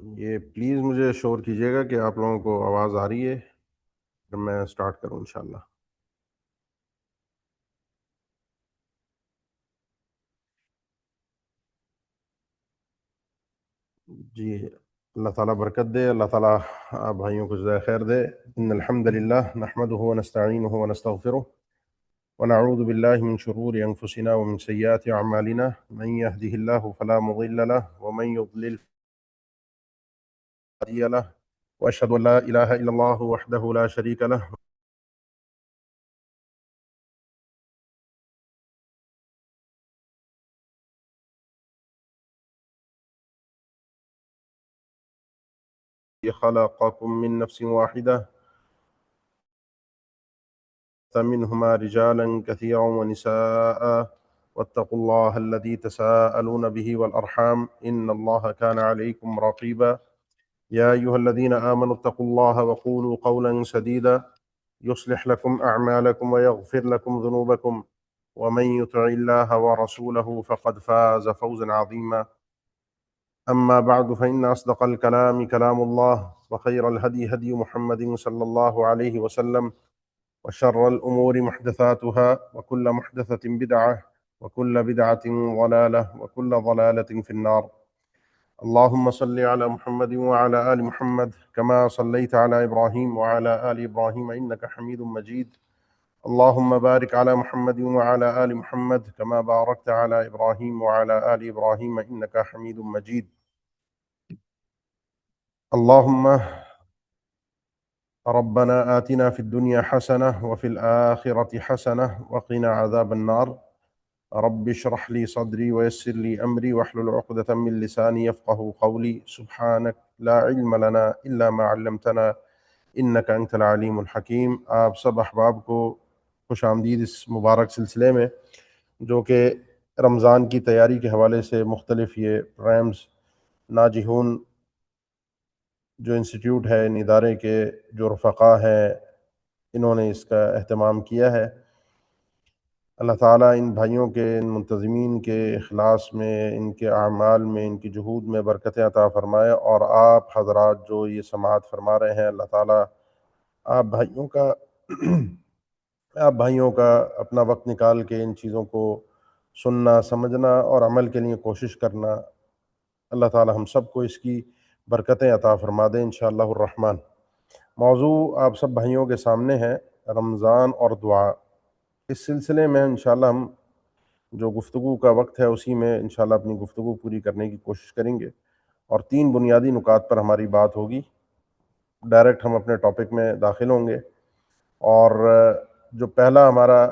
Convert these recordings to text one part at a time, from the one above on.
یہ پلیز مجھے شور کیجیے گا کہ آپ لوگوں کو آواز آ رہی ہے، پھر میں سٹارٹ کروں انشاءاللہ۔ جی، اللہ تعالیٰ برکت دے، اللہ تعالیٰ آپ بھائیوں کو جزائے خیر دے۔ ان الحمد للہ نحمدہ ونستعینہ ونستغفرہ ونعوذ باللہ من شرور انفسنا ومن سیئات اعمالنا، من یہدہ اللہ فلا مضل له ومن یضلل فلا هادی له، واشهد ان لا الہ الا اللہ وحدہ لا شریک له خلقکم من نفس واحدہ منهما رجالا كثيرا ونساء واتقوا الله الذي تساءلون به والأرحام إن الله كان عليكم رقيبا يا أيها الذين آمنوا اتقوا الله وقولوا قولا سديدا يصلح لكم أعمالكم ويغفر لكم ذنوبكم ومن يطع الله ورسوله فقد فاز فوزا عظيما أما بعد فإن أصدق الكلام كلام الله وخير الهدي هدي محمد صلى الله عليه وسلم وشر الأمور محدثاتها وكل محدثة بدعة وكل بدعة ضلالة وكل ضلالة في النار اللهم صل على محمد وعلى آل محمد كما صليت على إبراهيم وعلى آل إبراهيم إنك حميد مجيد اللهم بارك على محمد وعلى آل محمد كما باركت على إبراهيم وعلى آل إبراهيم إنك حميد مجيد اللهم ربنا آتنا في الدنيا حسنة وفي الآخرة حسنة وقنا عذاب النار رب اشرح لي صدري ويسر لي أمري واحلل عقدة من لساني يفقه قولي سبحانك لا علم لنا إلا ما علمتنا إنك أنت العليم الحكيم۔ آپ سب احباب کو خوش آمدید اس مبارک سلسلے میں، جو کہ رمضان کی تیاری کے حوالے سے مختلف یہ پروگرامز ناجحون جو انسٹیٹیوٹ ہے، ان ادارے کے جو رفقا ہیں، انہوں نے اس کا اہتمام کیا ہے۔ اللہ تعالیٰ ان بھائیوں کے، ان منتظمین کے اخلاص میں، ان کے اعمال میں، ان کی جہود میں برکتیں عطا فرمائے، اور آپ حضرات جو یہ سماعت فرما رہے ہیں، اللہ تعالیٰ آپ بھائیوں کا اپنا وقت نکال کے ان چیزوں کو سننا، سمجھنا اور عمل کے لیے کوشش کرنا، اللہ تعالیٰ ہم سب کو اس کی برکتیں عطا فرما دیں انشاءاللہ الرحمن۔ موضوع آپ سب بھائیوں کے سامنے ہے، رمضان اور دعا۔ اس سلسلے میں انشاءاللہ ہم جو گفتگو کا وقت ہے اسی میں انشاءاللہ اپنی گفتگو پوری کرنے کی کوشش کریں گے، اور 3 بنیادی نکات پر ہماری بات ہوگی۔ ڈائریکٹ ہم اپنے ٹاپک میں داخل ہوں گے، اور جو پہلا ہمارا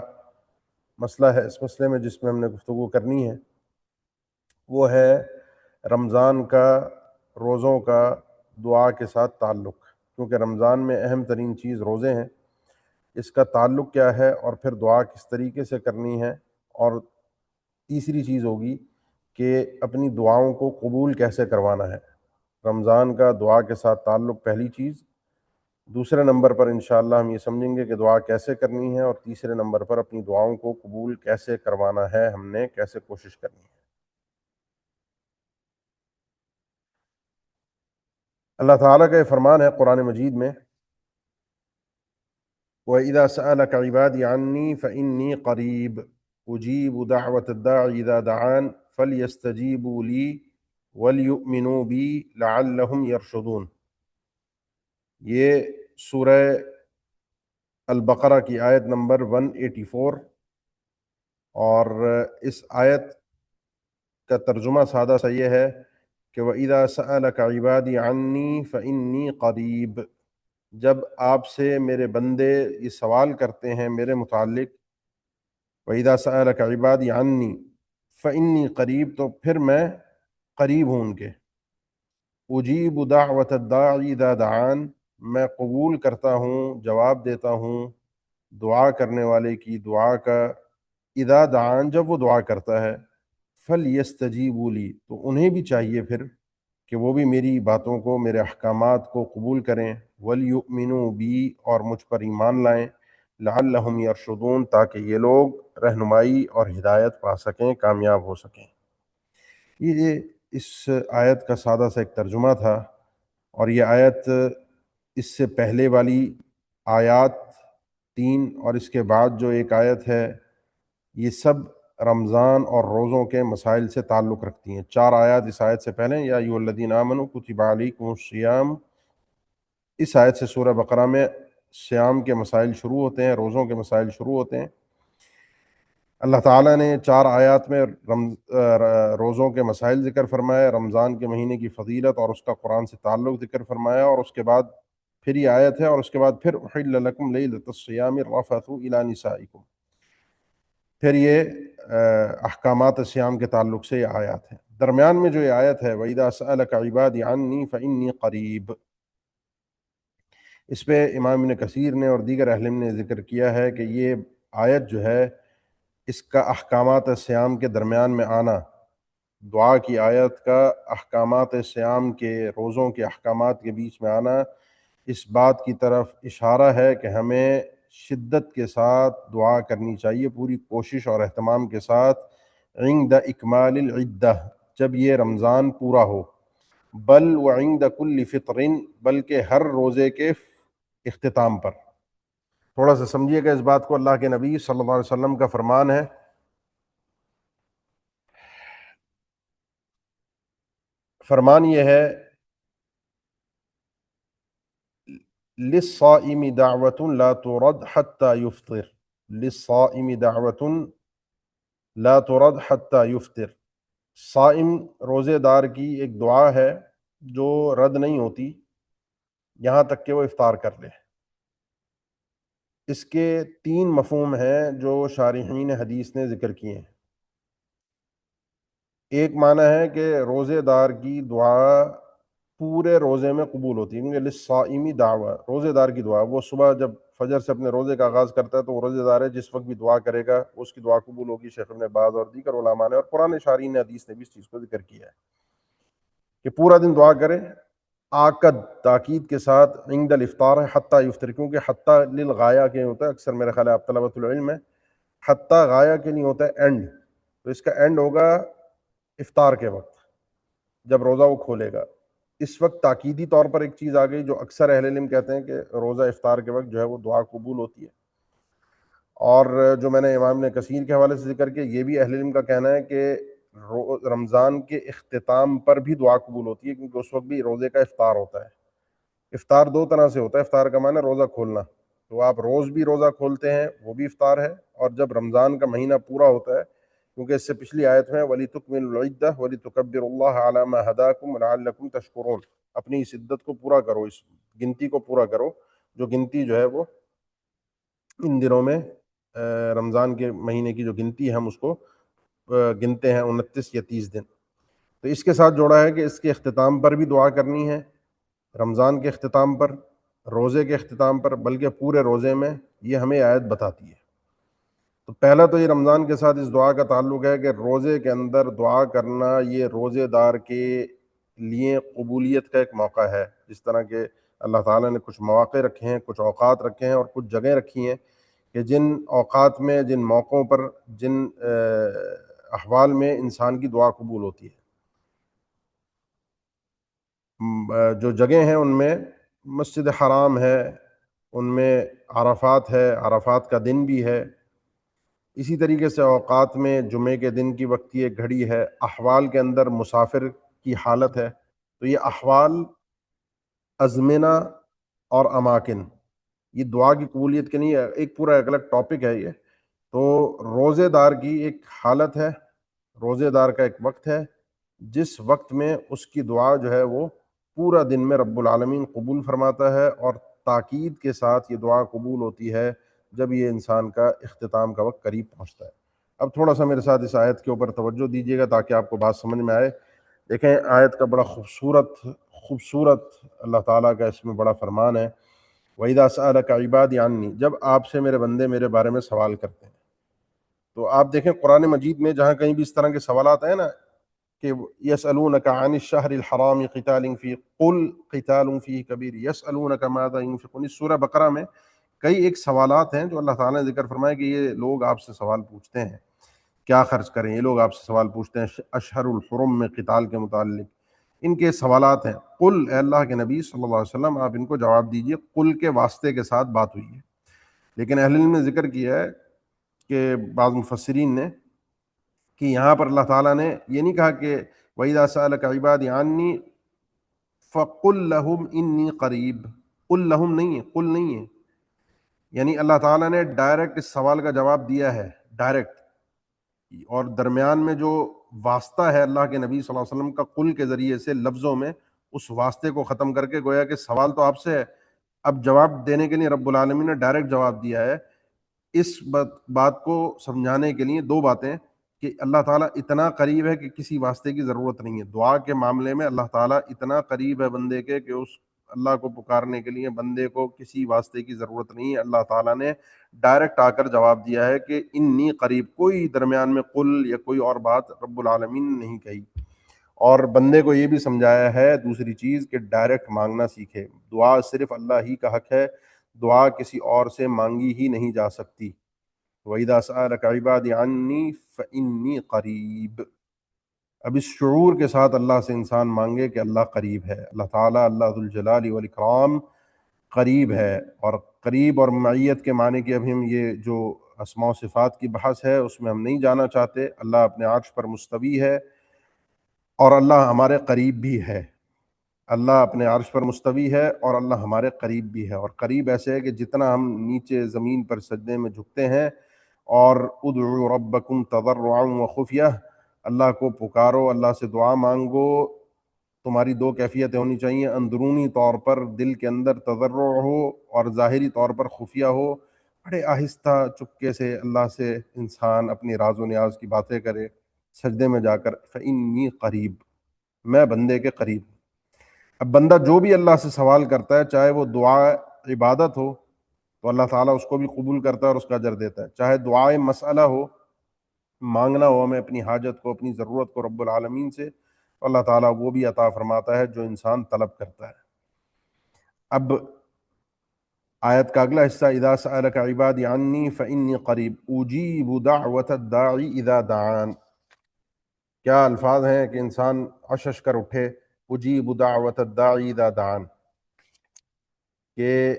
مسئلہ ہے اس مسئلے میں جس میں ہم نے گفتگو کرنی ہے، وہ ہے رمضان کا، روزوں کا دعا کے ساتھ تعلق، کیونکہ رمضان میں اہم ترین چیز روزے ہیں، اس کا تعلق کیا ہے، اور پھر دعا کس طریقے سے کرنی ہے، اور تیسری چیز ہوگی کہ اپنی دعاؤں کو قبول کیسے کروانا ہے۔ رمضان کا دعا کے ساتھ تعلق پہلی چیز، دوسرے نمبر پر انشاءاللہ ہم یہ سمجھیں گے کہ دعا کیسے کرنی ہے، اور تیسرے نمبر پر اپنی دعاؤں کو قبول کیسے کروانا ہے، ہم نے کیسے کوشش کرنی ہے۔ اللہ تعالیٰ کا یہ فرمان ہے قرآن مجید میں، وَإِذَا سَأَلَكَ عِبَادِي عَنِّي فَإِنِّي قَرِيبٌ أُجِيبُ دَعْوَةَ الدَّاعِ إِذَا دَعَانِ فَلْيَسْتَجِيبُوا لِي وَلْيُؤْمِنُوا بِي لَعَلَّهُمْ يَرْشُدُونَ۔ یہ سورہ البقرہ کی آیت نمبر 184، اور اس آیت کا ترجمہ سادہ سا یہ ہے کہ وَإِذَا سَأَلَكَ عِبَادِي عَنِّي فَإِنِّي قَرِيبٌ، جب آپ سے میرے بندے یہ سوال کرتے ہیں میرے متعلق، وَإِذَا سَأَلَكَ عِبَادِي عَنِّي فَإِنِّي قَرِيبٌ، تو پھر میں قریب ہوں ان کے۔ أُجِيبُ دَعْوَةَ الدَّاعِ إِذَا دَعَانِ، میں قبول کرتا ہوں، جواب دیتا ہوں دعا کرنے والے کی دعا کا، اذا دعان، جب وہ دعا کرتا ہے، فَلْيَسْتَجِيبُوا لِي، تو انہیں بھی چاہیے پھر کہ وہ بھی میری باتوں کو، میرے احکامات کو قبول کریں، وَلْيُؤْمِنُوا بِي، اور مجھ پر ایمان لائیں، لَعَلَّهُمْ يَرْشُدُونَ، تاکہ یہ لوگ رہنمائی اور ہدایت پا سکیں، کامیاب ہو سکیں۔ یہ اس آیت کا سادہ سا ایک ترجمہ تھا۔ اور یہ آیت اس سے پہلے والی آیات 3 اور اس کے بعد جو ایک آیت ہے، یہ سب رمضان اور روزوں کے مسائل سے تعلق رکھتی ہیں۔ 4 آیات اس آیت سے پہلے، یا ایھا الذین آمنوا کتب علیکم الصیام، اس آیت سے سورہ بقرہ میں صیام کے مسائل شروع ہوتے ہیں، روزوں کے مسائل شروع ہوتے ہیں۔ اللہ تعالیٰ نے 4 آیات میں روزوں کے مسائل ذکر فرمایا، رمضان کے مہینے کی فضیلت اور اس کا قرآن سے تعلق ذکر فرمایا، اور اس کے بعد پھر یہ آیت ہے، اور اس کے بعد پھر احل لکم لیلۃ الصیام الرفث الی نسائکم، پھر یہ احکامات صیام کے تعلق سے یہ آیات ہے۔ درمیان میں جو یہ آیت ہے وَإِذَا سَأَلَكَ عِبَادِي عَنِّي فَإِنِّي قَرِيب، اس پہ امام ابن کثیر نے اور دیگر اہل علم نے ذکر کیا ہے کہ یہ آیت جو ہے، اس کا احکامات صیام کے درمیان میں آنا، دعا کی آیت کا احکامات صیام کے، روزوں کے احکامات کے بیچ میں آنا، اس بات کی طرف اشارہ ہے کہ ہمیں شدت کے ساتھ دعا کرنی چاہیے، پوری کوشش اور اہتمام کے ساتھ، عند اکمال العدہ، جب یہ رمضان پورا ہو، بل وعند کل فطر، بلکہ ہر روزے کے اختتام پر۔ تھوڑا سا سمجھیے گا اس بات کو، اللہ کے نبی صلی اللہ علیہ وسلم کا فرمان ہے، فرمان یہ ہے، للصائم دعوت لا ترد حتى يفطر، للصائم دعوت لا ترد حتى يفطر، صائم روزے دار کی ایک دعا ہے جو رد نہیں ہوتی یہاں تک کہ وہ افطار کر لے۔ اس کے 3 مفہوم ہیں جو شارحین حدیث نے ذکر کیے ہیں۔ ایک معنی ہے کہ روزے دار کی دعا پورے روزے میں قبول ہوتی ہے، کیونکہ للصائم دعوہ، روزے دار کی دعا، وہ صبح جب فجر سے اپنے روزے کا آغاز کرتا ہے تو وہ روزے دار ہے، جس وقت بھی دعا کرے گا اس کی دعا قبول ہوگی۔ شیخ ابن باز اور دیگر علماء نے اور پرانے شارحین حدیث نے بھی اس چیز کو ذکر کیا ہے کہ پورا دن دعا کرے۔ آکد، تاکید کے ساتھ، عند الافطار ہے، حتیٰ یفطر، کیونکہ حتیٰ للغایہ کے ہوتا ہے، اکثر میرے خیال ہے آپ طلبۃ العلم ہے، حتیٰ غایہ کے نہیں ہوتا ہے، اینڈ، تو اس کا اینڈ ہوگا افطار کے وقت جب روزہ وہ کھولے گا۔ اس وقت تاکیدی طور پر ایک چیز آ گئی جو اکثر اہل علم کہتے ہیں کہ روزہ افطار کے وقت جو ہے وہ دعا قبول ہوتی ہے، اور جو میں نے امام نے کثیر کے حوالے سے ذکر کیا، یہ بھی اہل علم کا کہنا ہے کہ رمضان کے اختتام پر بھی دعا قبول ہوتی ہے، کیونکہ اس وقت بھی روزے کا افطار ہوتا ہے۔ افطار 2 طرح سے ہوتا ہے، افطار کا معنی روزہ کھولنا، تو آپ روز بھی روزہ کھولتے ہیں وہ بھی افطار ہے، اور جب رمضان کا مہینہ پورا ہوتا ہے، کیونکہ اس سے پچھلی آیت میں وَلِتُكْمِلُوا الْعِدَّةَ وَلِتُكَبِّرُوا اللَّهَ عَلَى مَا هَدَاكُمْ وَلَعَلَّكُمْ تَشْكُرُونَ، اپنی اس عدت کو پورا کرو، اس گنتی کو پورا کرو، جو گنتی جو ہے وہ ان دنوں میں رمضان کے مہینے کی جو گنتی ہے ہم اس کو گنتے ہیں 29 یا 30 دن، تو اس کے ساتھ جوڑا ہے کہ اس کے اختتام پر بھی دعا کرنی ہے، رمضان کے اختتام پر، روزے کے اختتام پر، بلکہ پورے روزے میں، یہ ہمیں آیت بتاتی ہے۔ تو پہلا تو یہ رمضان کے ساتھ اس دعا کا تعلق ہے کہ روزے کے اندر دعا کرنا یہ روزے دار کے لیے قبولیت کا ایک موقع ہے، جس طرح کہ اللہ تعالیٰ نے کچھ مواقع رکھے ہیں، کچھ اوقات رکھے ہیں اور کچھ جگہیں رکھی ہیں کہ جن اوقات میں، جن موقعوں پر، جن احوال میں انسان کی دعا قبول ہوتی ہے۔ جو جگہیں ہیں ان میں مسجد حرام ہے، ان میں عرفات ہے، عرفات کا دن بھی ہے، اسی طریقے سے اوقات میں جمعے کے دن کی وقتی ایک گھڑی ہے، احوال کے اندر مسافر کی حالت ہے، تو یہ احوال، ازمنہ اور اماکن، یہ دعا کی قبولیت کے نہیں ہے، ایک پورا ایک الگ ٹاپک ہے یہ۔ تو روزے دار کی ایک حالت ہے، روزے دار کا ایک وقت ہے جس وقت میں اس کی دعا جو ہے وہ پورا دن میں رب العالمین قبول فرماتا ہے، اور تاکید کے ساتھ یہ دعا قبول ہوتی ہے جب یہ انسان کا اختتام کا وقت قریب پہنچتا ہے۔ اب تھوڑا سا میرے ساتھ اس آیت کے اوپر توجہ دیجیے گا تاکہ آپ کو بات سمجھ میں آئے۔ دیکھیں آیت کا بڑا خوبصورت اللہ تعالیٰ کا اس میں بڑا فرمان ہے، وَإِذَا سَأَلَكَ عِبَادِي عَنِّي، جب آپ سے میرے بندے میرے بارے میں سوال کرتے ہیں۔ تو آپ دیکھیں قرآن مجید میں جہاں کہیں بھی اس طرح کے سوالات ہیں نا کہ يسألونك عن الشهر الحرام قتال فيه قل قتال فيه كبير يسألونك ماذا ينفقون، اس سورہ بقرہ میں کئی ایک سوالات ہیں جو اللہ تعالیٰ نے ذکر فرمایا کہ یہ لوگ آپ سے سوال پوچھتے ہیں کیا خرچ کریں، یہ لوگ آپ سے سوال پوچھتے ہیں اشہر الحرم میں قتال کے متعلق، ان کے سوالات ہیں۔ قل، اے اللہ کے نبی صلی اللہ علیہ وسلم آپ ان کو جواب دیجئے، قل کے واسطے کے ساتھ بات ہوئی ہے، لیکن اہل علم نے ذکر کیا ہے کہ بعض مفسرین نے کہ یہاں پر اللہ تعالیٰ نے یہ نہیں کہا کہ وَإِذَا سَأَلَكَ عِبَادِي عَنِّي فَقُلْ لَهُمْ إِنِّي قَرِيب، قل لہم نہیں ہے، قل نہیں ہے، یعنی اللہ تعالیٰ نے ڈائریکٹ اس سوال کا جواب دیا ہے، ڈائریکٹ، اور درمیان میں جو واسطہ ہے اللہ کے نبی صلی اللہ علیہ وسلم کا قل کے ذریعے سے لفظوں میں، اس واسطے کو ختم کر کے گویا کہ سوال تو آپ سے ہے، اب جواب دینے کے لیے رب العالمین نے ڈائریکٹ جواب دیا ہے۔ اس بات کو سمجھانے کے لیے دو باتیں، کہ اللہ تعالیٰ اتنا قریب ہے کہ کسی واسطے کی ضرورت نہیں ہے، دعا کے معاملے میں اللہ تعالیٰ اتنا قریب ہے بندے کے کہ اس اللہ کو پکارنے کے لیے بندے کو کسی واسطے کی ضرورت نہیں ہے۔ اللہ تعالیٰ نے ڈائریکٹ آ کر جواب دیا ہے کہ انی قریب، کوئی درمیان میں قل یا کوئی اور بات رب العالمین نے نہیں کہی، اور بندے کو یہ بھی سمجھایا ہے دوسری چیز کہ ڈائریکٹ مانگنا سیکھے، دعا صرف اللہ ہی کا حق ہے، دعا کسی اور سے مانگی ہی نہیں جا سکتی۔ وَإِذَا سَأَلَكَ عِبَادِي عَنِّي فَإِنِّي قَرِيب، اب اس شعور کے ساتھ اللہ سے انسان مانگے کہ اللہ قریب ہے، اللہ تعالیٰ، اللہ ذو الجلال والاکرام قریب ہے، اور قریب اور معیت کے معنی کی اب ہم یہ جو اسماء و صفات کی بحث ہے اس میں ہم نہیں جانا چاہتے۔ اللہ اپنے عرش پر مستوی ہے اور اللہ ہمارے قریب بھی ہے، اللہ اپنے عرش پر مستوی ہے اور اللہ ہمارے قریب بھی ہے، اور قریب ایسے ہے کہ جتنا ہم نیچے زمین پر سجدے میں جھکتے ہیں اور ادعوا ربکم تضرعا وخفیہ، اللہ کو پکارو، اللہ سے دعا مانگو، تمہاری دو کیفیتیں ہونی چاہیے، اندرونی طور پر دل کے اندر تضرع ہو اور ظاہری طور پر خفیہ ہو، بڑے آہستہ چپکے سے اللہ سے انسان اپنی راز و نیاز کی باتیں کرے سجدے میں جا کر، فإنی قریب، میں بندے کے قریب ہوں۔ اب بندہ جو بھی اللہ سے سوال کرتا ہے، چاہے وہ دعا عبادت ہو تو اللہ تعالیٰ اس کو بھی قبول کرتا ہے اور اس کا اجر دیتا ہے، چاہے دعائے مسئلہ ہو، مانگنا ہو ہمیں اپنی حاجت کو، اپنی ضرورت کو رب العالمین سے، تو اللہ تعالیٰ وہ بھی عطا فرماتا ہے جو انسان طلب کرتا ہے۔ اب آیت کا اگلا حصہ، اذا سألک عبادی عنی فإنی قریب اجیب دعوت الداعی اذا دعان، کیا الفاظ ہیں کہ انسان عشش کر اٹھے، اجیب دعوت الداعی اذا دعان، کہ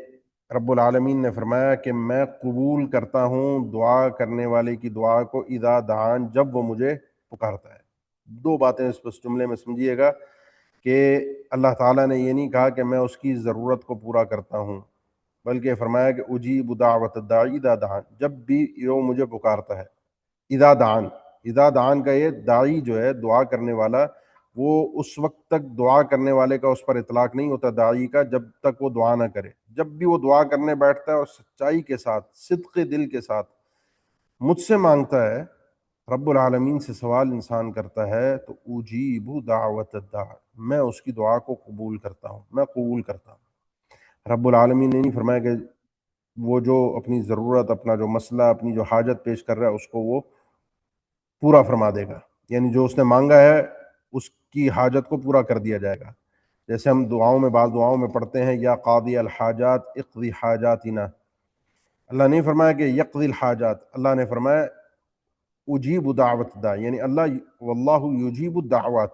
رب العالمین نے فرمایا کہ میں قبول کرتا ہوں دعا کرنے والے کی دعا کو، اذا دعان، جب وہ مجھے پکارتا ہے۔ دو باتیں اس جملے میں سمجھیے گا کہ اللہ تعالیٰ نے یہ نہیں کہا کہ میں اس کی ضرورت کو پورا کرتا ہوں، بلکہ فرمایا کہ اجیب دعوت الداعی اذا دعان، جب بھی وہ مجھے پکارتا ہے۔ اذا دعان، اذا دعان کا یہ داعی جو ہے دعا کرنے والا، وہ اس وقت تک دعا کرنے والے کا اس پر اطلاق نہیں ہوتا داعی کا جب تک وہ دعا نہ کرے، جب بھی وہ دعا کرنے بیٹھتا ہے اور سچائی کے ساتھ، صدق دل کے ساتھ مجھ سے مانگتا ہے، رب العالمین سے سوال انسان کرتا ہے، تو اجیب دعوت الداع، میں اس کی دعا کو قبول کرتا ہوں، میں قبول کرتا ہوں۔ رب العالمین نے نہیں فرمایا کہ وہ جو اپنی ضرورت، اپنا جو مسئلہ، اپنی جو حاجت پیش کر رہا ہے اس کو وہ پورا فرما دے گا، یعنی جو اس نے مانگا ہے اس کی حاجت کو پورا کر دیا جائے گا۔ جیسے ہم دعاؤں میں، بعض دعاؤں میں پڑھتے ہیں یا قاضی الحاجات اقضی حاجاتنا، اللہ نہیں فرمایا کہ یقضی الحاجات، اللہ نے فرمایا اجیب دعوت دا، یعنی اللہ واللہ یجیب الدعوات۔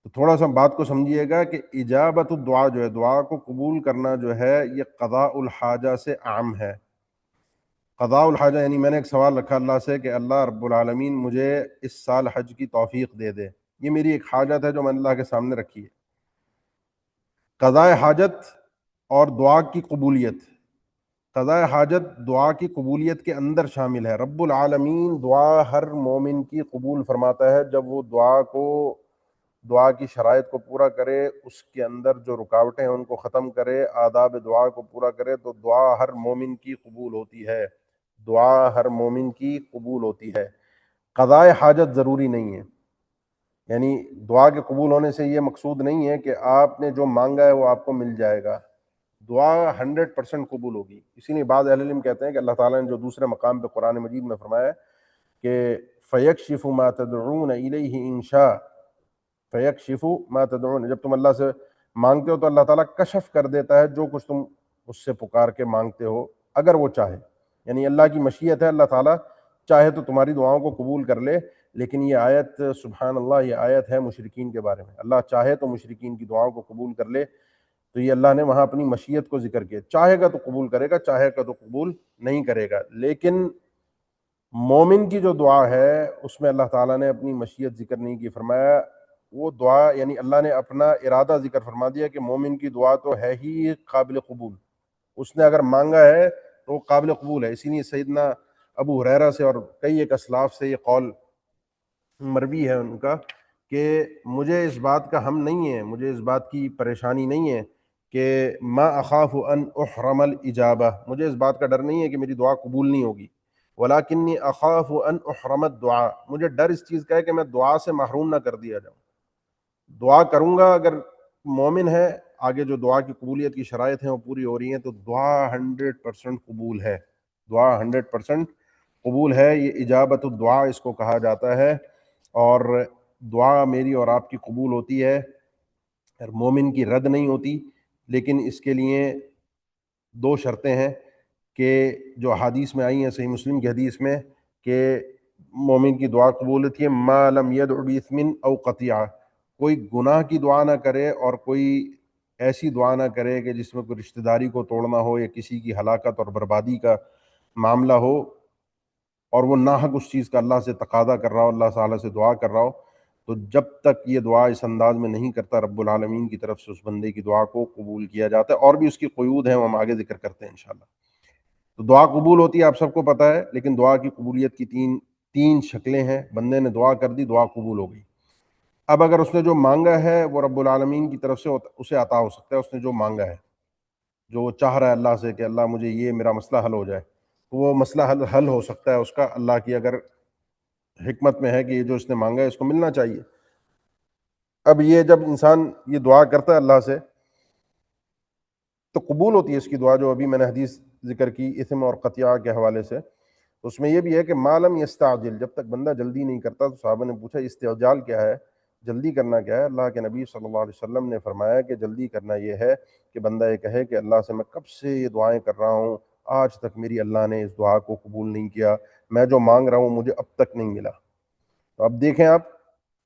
تو تھوڑا سا بات کو سمجھیے گا کہ اجابت الدعا جو ہے، دعا کو قبول کرنا جو ہے، یہ قضاء الحاجہ سے عام ہے۔ قضاء الحاجہ یعنی میں نے ایک سوال رکھا اللہ سے کہ اللہ رب العالمین مجھے اس سال حج کی توفیق دے دے، یہ میری ایک حاجت ہے جو میں نے اللہ کے سامنے رکھی ہے۔ قضاء حاجت اور دعا کی قبولیت، قضاء حاجت دعا کی قبولیت کے اندر شامل ہے۔ رب العالمین دعا ہر مومن کی قبول فرماتا ہے جب وہ دعا کی شرائط کو پورا کرے، اس کے اندر جو رکاوٹیں ہیں ان کو ختم کرے، آداب دعا کو پورا کرے، تو دعا ہر مومن کی قبول ہوتی ہے، دعا ہر مومن کی قبول ہوتی ہے۔ قضاء حاجت ضروری نہیں ہے، یعنی دعا کے قبول ہونے سے یہ مقصود نہیں ہے کہ آپ نے جو مانگا ہے وہ آپ کو مل جائے گا، دعا 100% قبول ہوگی۔ اسی لیے بعض اہل علم کہتے ہیں کہ اللہ تعالیٰ نے جو دوسرے مقام پہ قرآن مجید میں فرمایا ہے کہ فَيَكْشِفُ مَا تَدْعُونَ إِلَيْهِ إِن شَاءَ، فَيَكْشِفُ مَا تَدْعُونَ، جب تم اللہ سے مانگتے ہو تو اللہ تعالیٰ کشف کر دیتا ہے جو کچھ تم اس سے پکار کے مانگتے ہو، اگر وہ چاہے، یعنی اللہ کی مشیت ہے، اللہ تعالیٰ چاہے تو تمہاری دعاؤں کو قبول کر لے، لیکن یہ آیت سبحان اللہ یہ آیت ہے مشرکین کے بارے میں. اللہ چاہے تو مشرکین کی دعاؤں کو قبول کر لے، تو یہ اللہ نے وہاں اپنی مشیت کو ذکر کیا. چاہے گا تو قبول کرے گا، چاہے گا تو قبول نہیں کرے گا. لیکن مومن کی جو دعا ہے اس میں اللہ تعالیٰ نے اپنی مشیت ذکر نہیں کی. فرمایا وہ دعا یعنی اللہ نے اپنا ارادہ ذکر فرما دیا کہ مومن کی دعا تو ہے ہی قابل قبول، اس نے اگر مانگا ہے تو وہ قابل قبول ہے. اسی لیے سیدنا ابو ہریرہ سے اور کئی ایک اسلاف سے یہ قول مروی ہے ان کا کہ مجھے اس بات کا ہم نہیں ہے، مجھے اس بات کی پریشانی نہیں ہے کہ ما اخاف ان احرم الاجابہ، مجھے اس بات کا ڈر نہیں ہے کہ میری دعا قبول نہیں ہوگی، ولیکنی اخاف ان احرم الدعاء، مجھے ڈر اس چیز کا ہے کہ میں دعا سے محروم نہ کر دیا جاؤں. دعا کروں گا، اگر مومن ہے آگے جو دعا کی قبولیت کی شرائط ہیں وہ پوری ہو رہی ہیں تو دعا 100% قبول ہے، دعا 100% قبول ہے. یہ اجابت الدعا اس کو کہا جاتا ہے، اور دعا میری اور آپ کی قبول ہوتی ہے، مومن کی رد نہیں ہوتی. لیکن اس کے لیے دو شرطیں ہیں کہ جو حدیث میں آئی ہیں، صحیح مسلم کی حدیث میں، کہ مومن کی دعا قبول ہوتی ہے ما لم يدع باثم او قطیعہ، کوئی گناہ کی دعا نہ کرے اور کوئی ایسی دعا نہ کرے کہ جس میں کوئی رشتہ داری کو توڑنا ہو یا کسی کی ہلاکت اور بربادی کا معاملہ ہو، اور وہ ناحق اس چیز کا اللہ سے تقاضا کر رہا ہو، اللہ تعالیٰ سے دعا کر رہا ہو. تو جب تک یہ دعا اس انداز میں نہیں کرتا رب العالمین کی طرف سے اس بندے کی دعا کو قبول کیا جاتا ہے. اور بھی اس کی قیود ہیں، وہ ہم آگے ذکر کرتے ہیں انشاءاللہ. تو دعا قبول ہوتی ہے آپ سب کو پتہ ہے، لیکن دعا کی قبولیت کی تین شکلیں ہیں. بندے نے دعا کر دی، دعا قبول ہو گئی. اب اگر اس نے جو مانگا ہے وہ رب العالمین کی طرف سے اسے عطا ہو سکتا ہے. اس نے جو مانگا ہے، جو وہ چاہ رہا ہے اللہ سے کہ اللہ مجھے یہ میرا مسئلہ حل ہو جائے، تو وہ مسئلہ حل ہو سکتا ہے اس کا، اللہ کی اگر حکمت میں ہے کہ یہ جو اس نے مانگا ہے اس کو ملنا چاہیے. اب یہ جب انسان یہ دعا کرتا ہے اللہ سے تو قبول ہوتی ہے اس کی دعا. جو ابھی میں نے حدیث ذکر کی اثم اور قطیعہ کے حوالے سے، اس میں یہ بھی ہے کہ ما لم یستعجل، جب تک بندہ جلدی نہیں کرتا. تو صحابہ نے پوچھا استعجال کیا ہے، جلدی کرنا کیا ہے؟ اللہ کے نبی صلی اللہ علیہ وسلم نے فرمایا کہ جلدی کرنا یہ ہے کہ بندہ یہ کہے کہ اللہ سے میں کب سے یہ دعائیں کر رہا ہوں، آج تک میری اللہ نے اس دعا کو قبول نہیں کیا، میں جو مانگ رہا ہوں مجھے اب تک نہیں ملا. تو اب دیکھیں آپ،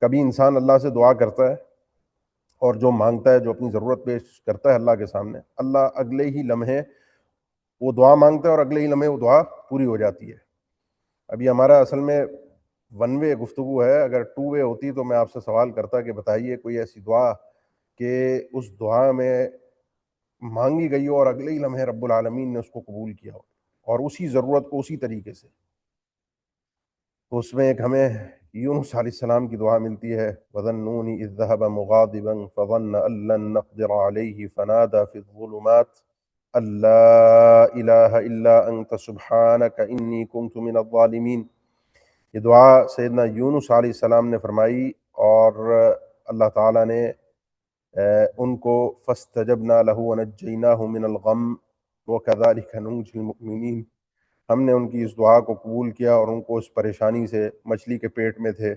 کبھی انسان اللہ سے دعا کرتا ہے اور جو مانگتا ہے، جو اپنی ضرورت پیش کرتا ہے اللہ کے سامنے، اللہ اگلے ہی لمحے وہ دعا مانگتا ہے اور اگلے ہی لمحے وہ دعا پوری ہو جاتی ہے. ابھی ہمارا اصل میں ون وے گفتگو ہے، اگر ٹو وے ہوتی تو میں آپ سے سوال کرتا کہ بتائیے کوئی ایسی دعا کہ اس دعا میں مانگی گئی ہو اور اگلے ہی لمحے رب العالمین نے اس کو قبول کیا ہو اور اسی ضرورت کو اسی طریقے سے. تو اس میں ایک ہمیں یونس علیہ السلام کی دعا ملتی ہے، وَظَنُّونِ إِذْ ذَهَبَ مُغَاضِبًا فَظَنَّ أَن لَّن نَّقْدِرَ عَلَيْهِ فَنَادَىٰ فِي الظُّلُمَاتِ أَن لَّا إِلَٰهَ إِلَّا أَنتَ سُبْحَانَكَ إِنِّي كُنتُ مِنَ الظَّالِمِينَ. یہ دعا سیدنا یونس علیہ السلام نے فرمائی، اور اللہ تعالیٰ نے ان کو فَاسْتَجَبْنَا لَهُ وَنَجَّيْنَاهُ مِنَ الْغَمِّ وَكَذَٰلِكَ نُنجِي الْمُؤْمِنِينَ. ہم نے ان کی اس دعا کو قبول کیا اور ان کو اس پریشانی سے، مچھلی کے پیٹ میں تھے،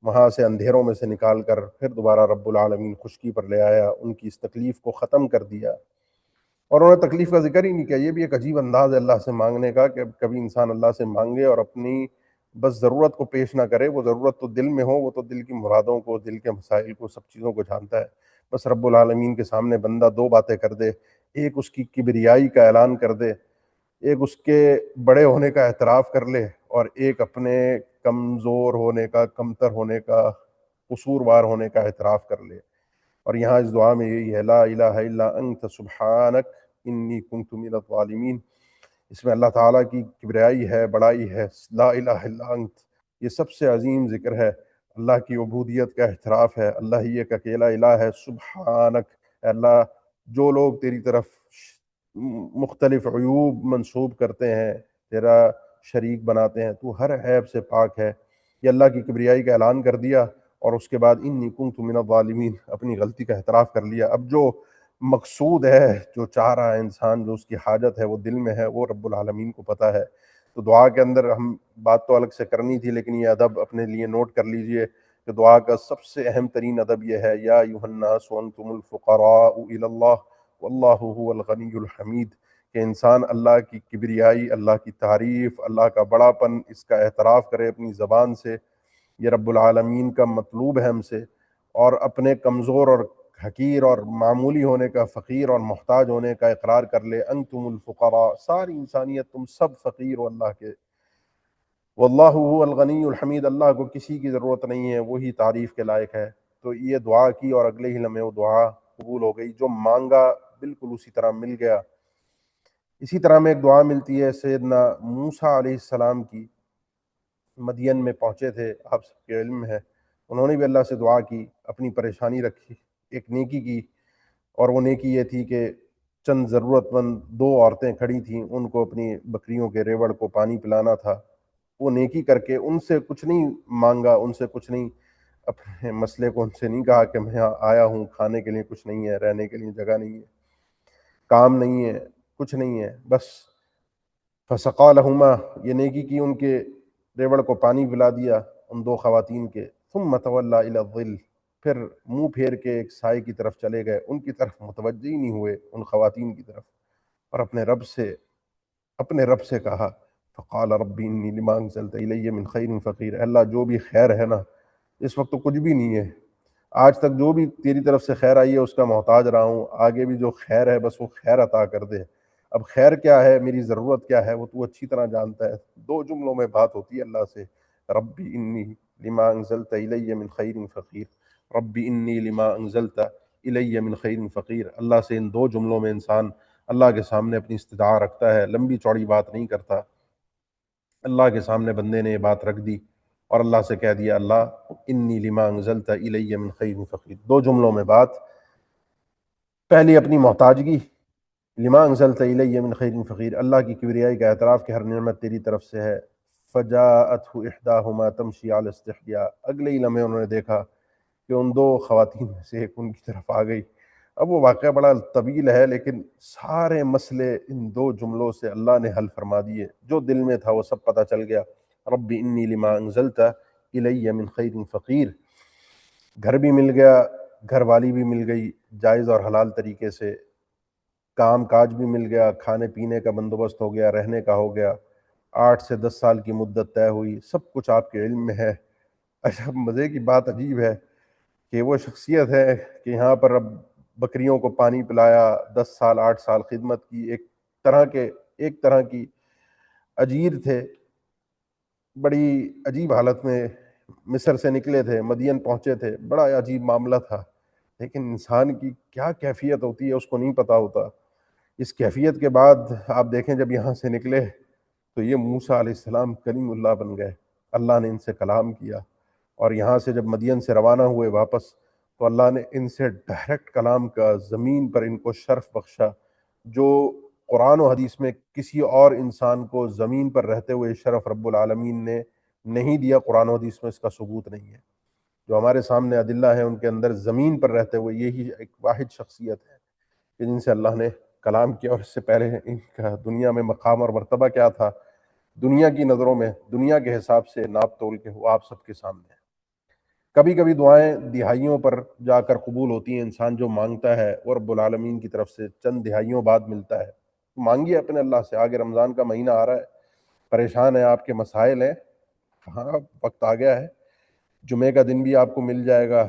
وہاں سے اندھیروں میں سے نکال کر پھر دوبارہ رب العالمین خشکی پر لے آیا، ان کی اس تکلیف کو ختم کر دیا. اور انہوں نے تکلیف کا ذکر ہی نہیں کیا. یہ بھی ایک عجیب انداز ہے اللہ سے مانگنے کا کہ کبھی انسان اللہ سے مانگے اور اپنی بس ضرورت کو پیش نہ کرے. وہ ضرورت تو دل میں ہو، وہ تو دل کی مرادوں کو، دل کے مسائل کو، سب چیزوں کو جانتا ہے. بس رب العالمین کے سامنے بندہ دو باتیں کر دے، ایک اس کی کبریائی کا اعلان کر دے، ایک اس کے بڑے ہونے کا اعتراف کر لے، اور ایک اپنے کمزور ہونے کا، کمتر ہونے کا، قصوروار ہونے کا اعتراف کر لے. اور یہاں اس دعا میں یہی ہے، لا الہ الا انت سبحانک انی کنت من الظالمین. اس میں اللہ تعالیٰ کی کبریائی ہے، بڑائی ہے. لا الہ الا انت، یہ سب سے عظیم ذکر ہے. اللہ کی عبودیت کا اعتراف ہے، اللہ ہی ایک اکیلا الہ ہے. سبحانک، اے اللہ، جو لوگ تیری طرف مختلف عیوب منسوب کرتے ہیں، تیرا شریک بناتے ہیں، تو ہر عیب سے پاک ہے. یہ اللہ کی کبریائی کا اعلان کر دیا، اور اس کے بعد انی کنت من الظالمین، اپنی غلطی کا اعتراف کر لیا. اب جو مقصود ہے، جو چاہ رہا ہے انسان، جو اس کی حاجت ہے وہ دل میں ہے، وہ رب العالمین کو پتہ ہے. تو دعا کے اندر ہم بات تو الگ سے کرنی تھی، لیکن یہ ادب اپنے لیے نوٹ کر لیجئے کہ دعا کا سب سے اہم ترین ادب یہ ہے، یا ایھا الناس انتم الفقراء الی اللہ واللہ هو الغنی الحمید، کہ انسان اللہ کی کبریائی، اللہ کی تعریف، اللہ کا بڑا پن، اس کا اعتراف کرے اپنی زبان سے، یہ رب العالمین کا مطلوب ہے ہم سے، اور اپنے کمزور اور حقیر اور معمولی ہونے کا، فقیر اور محتاج ہونے کا اقرار کر لے۔ انتم الفقراء، ساری انسانیت تم سب فقیر ہو اللہ کے، واللہ هو الغنی الحمید، اللہ کو کسی کی ضرورت نہیں ہے، وہی تعریف کے لائق ہے۔ تو یہ دعا کی اور اگلے ہی لمحے وہ دعا قبول ہو گئی، جو مانگا بالکل اسی طرح مل گیا۔ اسی طرح میں ایک دعا ملتی ہے سیدنا موسیٰ علیہ السلام کی، مدین میں پہنچے تھے، آپ سب کے علم ہے، انہوں نے بھی اللہ سے دعا کی، اپنی پریشانی رکھی، ایک نیکی کی، اور وہ نیکی یہ تھی کہ چند ضرورت مند دو عورتیں کھڑی تھیں، ان کو اپنی بکریوں کے ریوڑ کو پانی پلانا تھا۔ وہ نیکی کر کے ان سے کچھ نہیں مانگا، ان سے کچھ نہیں، اپنے مسئلے کو ان سے نہیں کہا کہ میں آیا ہوں، کھانے کے لیے کچھ نہیں ہے، رہنے کے لیے جگہ نہیں ہے، کام نہیں ہے، کچھ نہیں ہے، بس فسقا لہما، یہ نیکی کی، ان کے ریوڑ کو پانی پلا دیا ان دو خواتین کے، ثم تولی الی الظل، پھر منہ پھیر کے ایک سائے کی طرف چلے گئے، ان کی طرف متوجہ ہی نہیں ہوئے، ان خواتین کی طرف، اور اپنے رب سے کہا، فقال ربی انی لما انزلت الی من خیر فقیر، اللہ جو بھی خیر ہے نا، اس وقت تو کچھ بھی نہیں ہے، آج تک جو بھی تیری طرف سے خیر آئی ہے اس کا محتاج رہا ہوں، آگے بھی جو خیر ہے بس وہ خیر عطا کر دے، اب خیر کیا ہے، میری ضرورت کیا ہے، وہ تو اچھی طرح جانتا ہے۔ دو جملوں میں بات ہوتی ہے اللہ سے، ربی انی لما انزلت الی من خیر فقیر، ربی انی لما انزلت الی من خیر فقیر، اللہ سے ان دو جملوں میں انسان اللہ کے سامنے اپنی استدعا رکھتا ہے، لمبی چوڑی بات نہیں کرتا۔ اللہ کے سامنے بندے نے یہ بات رکھ دی اور اللہ سے کہہ دیا، اللہ انی لما انزلت الی من خیر فقیر، دو جملوں میں بات، پہلی اپنی محتاجگی، لما انزلت الی من خیر فقیر، اللہ کی کبریائی کا اعتراف کہ ہر نعمت تیری طرف سے ہے، فجاءته احداهما تمشی علی استحیاء، اگلے ہی لمحے انہوں نے دیکھا کہ ان دو خواتین میں سے ایک ان کی طرف آ گئی۔ اب وہ واقعہ بڑا طویل ہے، لیکن سارے مسئلے ان دو جملوں سے اللہ نے حل فرما دیے، جو دل میں تھا وہ سب پتہ چل گیا۔ رب انی لما انزلت الی من خیر فقیر، گھر بھی مل گیا، گھر والی بھی مل گئی جائز اور حلال طریقے سے، کام کاج بھی مل گیا، کھانے پینے کا بندوبست ہو گیا، رہنے کا ہو گیا، 8 سے 10 سال کی مدت طے ہوئی، سب کچھ آپ کے علم میں ہے۔ اچھا مزے کی بات عجیب ہے کہ وہ شخصیت ہے کہ یہاں پر اب بکریوں کو پانی پلایا، 10 سال 8 سال خدمت کی، ایک طرح کی اجیر تھے، بڑی عجیب حالت میں مصر سے نکلے تھے، مدین پہنچے تھے، بڑا عجیب معاملہ تھا، لیکن انسان کی کیا کیفیت ہوتی ہے اس کو نہیں پتہ ہوتا۔ اس کیفیت کے بعد آپ دیکھیں جب یہاں سے نکلے تو یہ موسیٰ علیہ السلام کلیم اللہ بن گئے، اللہ نے ان سے کلام کیا، اور یہاں سے جب مدین سے روانہ ہوئے واپس تو اللہ نے ان سے ڈائریکٹ کلام کا، زمین پر ان کو شرف بخشا، جو قرآن و حدیث میں کسی اور انسان کو زمین پر رہتے ہوئے شرف رب العالمین نے نہیں دیا، قرآن و حدیث میں اس کا ثبوت نہیں ہے۔ جو ہمارے سامنے ادلہ ہیں ان کے اندر زمین پر رہتے ہوئے یہی ایک واحد شخصیت ہے کہ جن سے اللہ نے کلام کیا، اور اس سے پہلے ان کا دنیا میں مقام اور مرتبہ کیا تھا، دنیا کی نظروں میں، دنیا کے حساب سے ناپ تول کے وہ آپ سب کے سامنے ہے۔ کبھی کبھی دعائیں دہائیوں پر جا کر قبول ہوتی ہیں، انسان جو مانگتا ہے وہ رب العالمین کی طرف سے چند دہائیوں بعد ملتا ہے۔ مانگیے اپنے اللہ سے، آگے رمضان کا مہینہ آ رہا ہے، پریشان ہیں، آپ کے مسائل ہیں، ہاں وقت آ گیا ہے، جمعے کا دن بھی آپ کو مل جائے گا،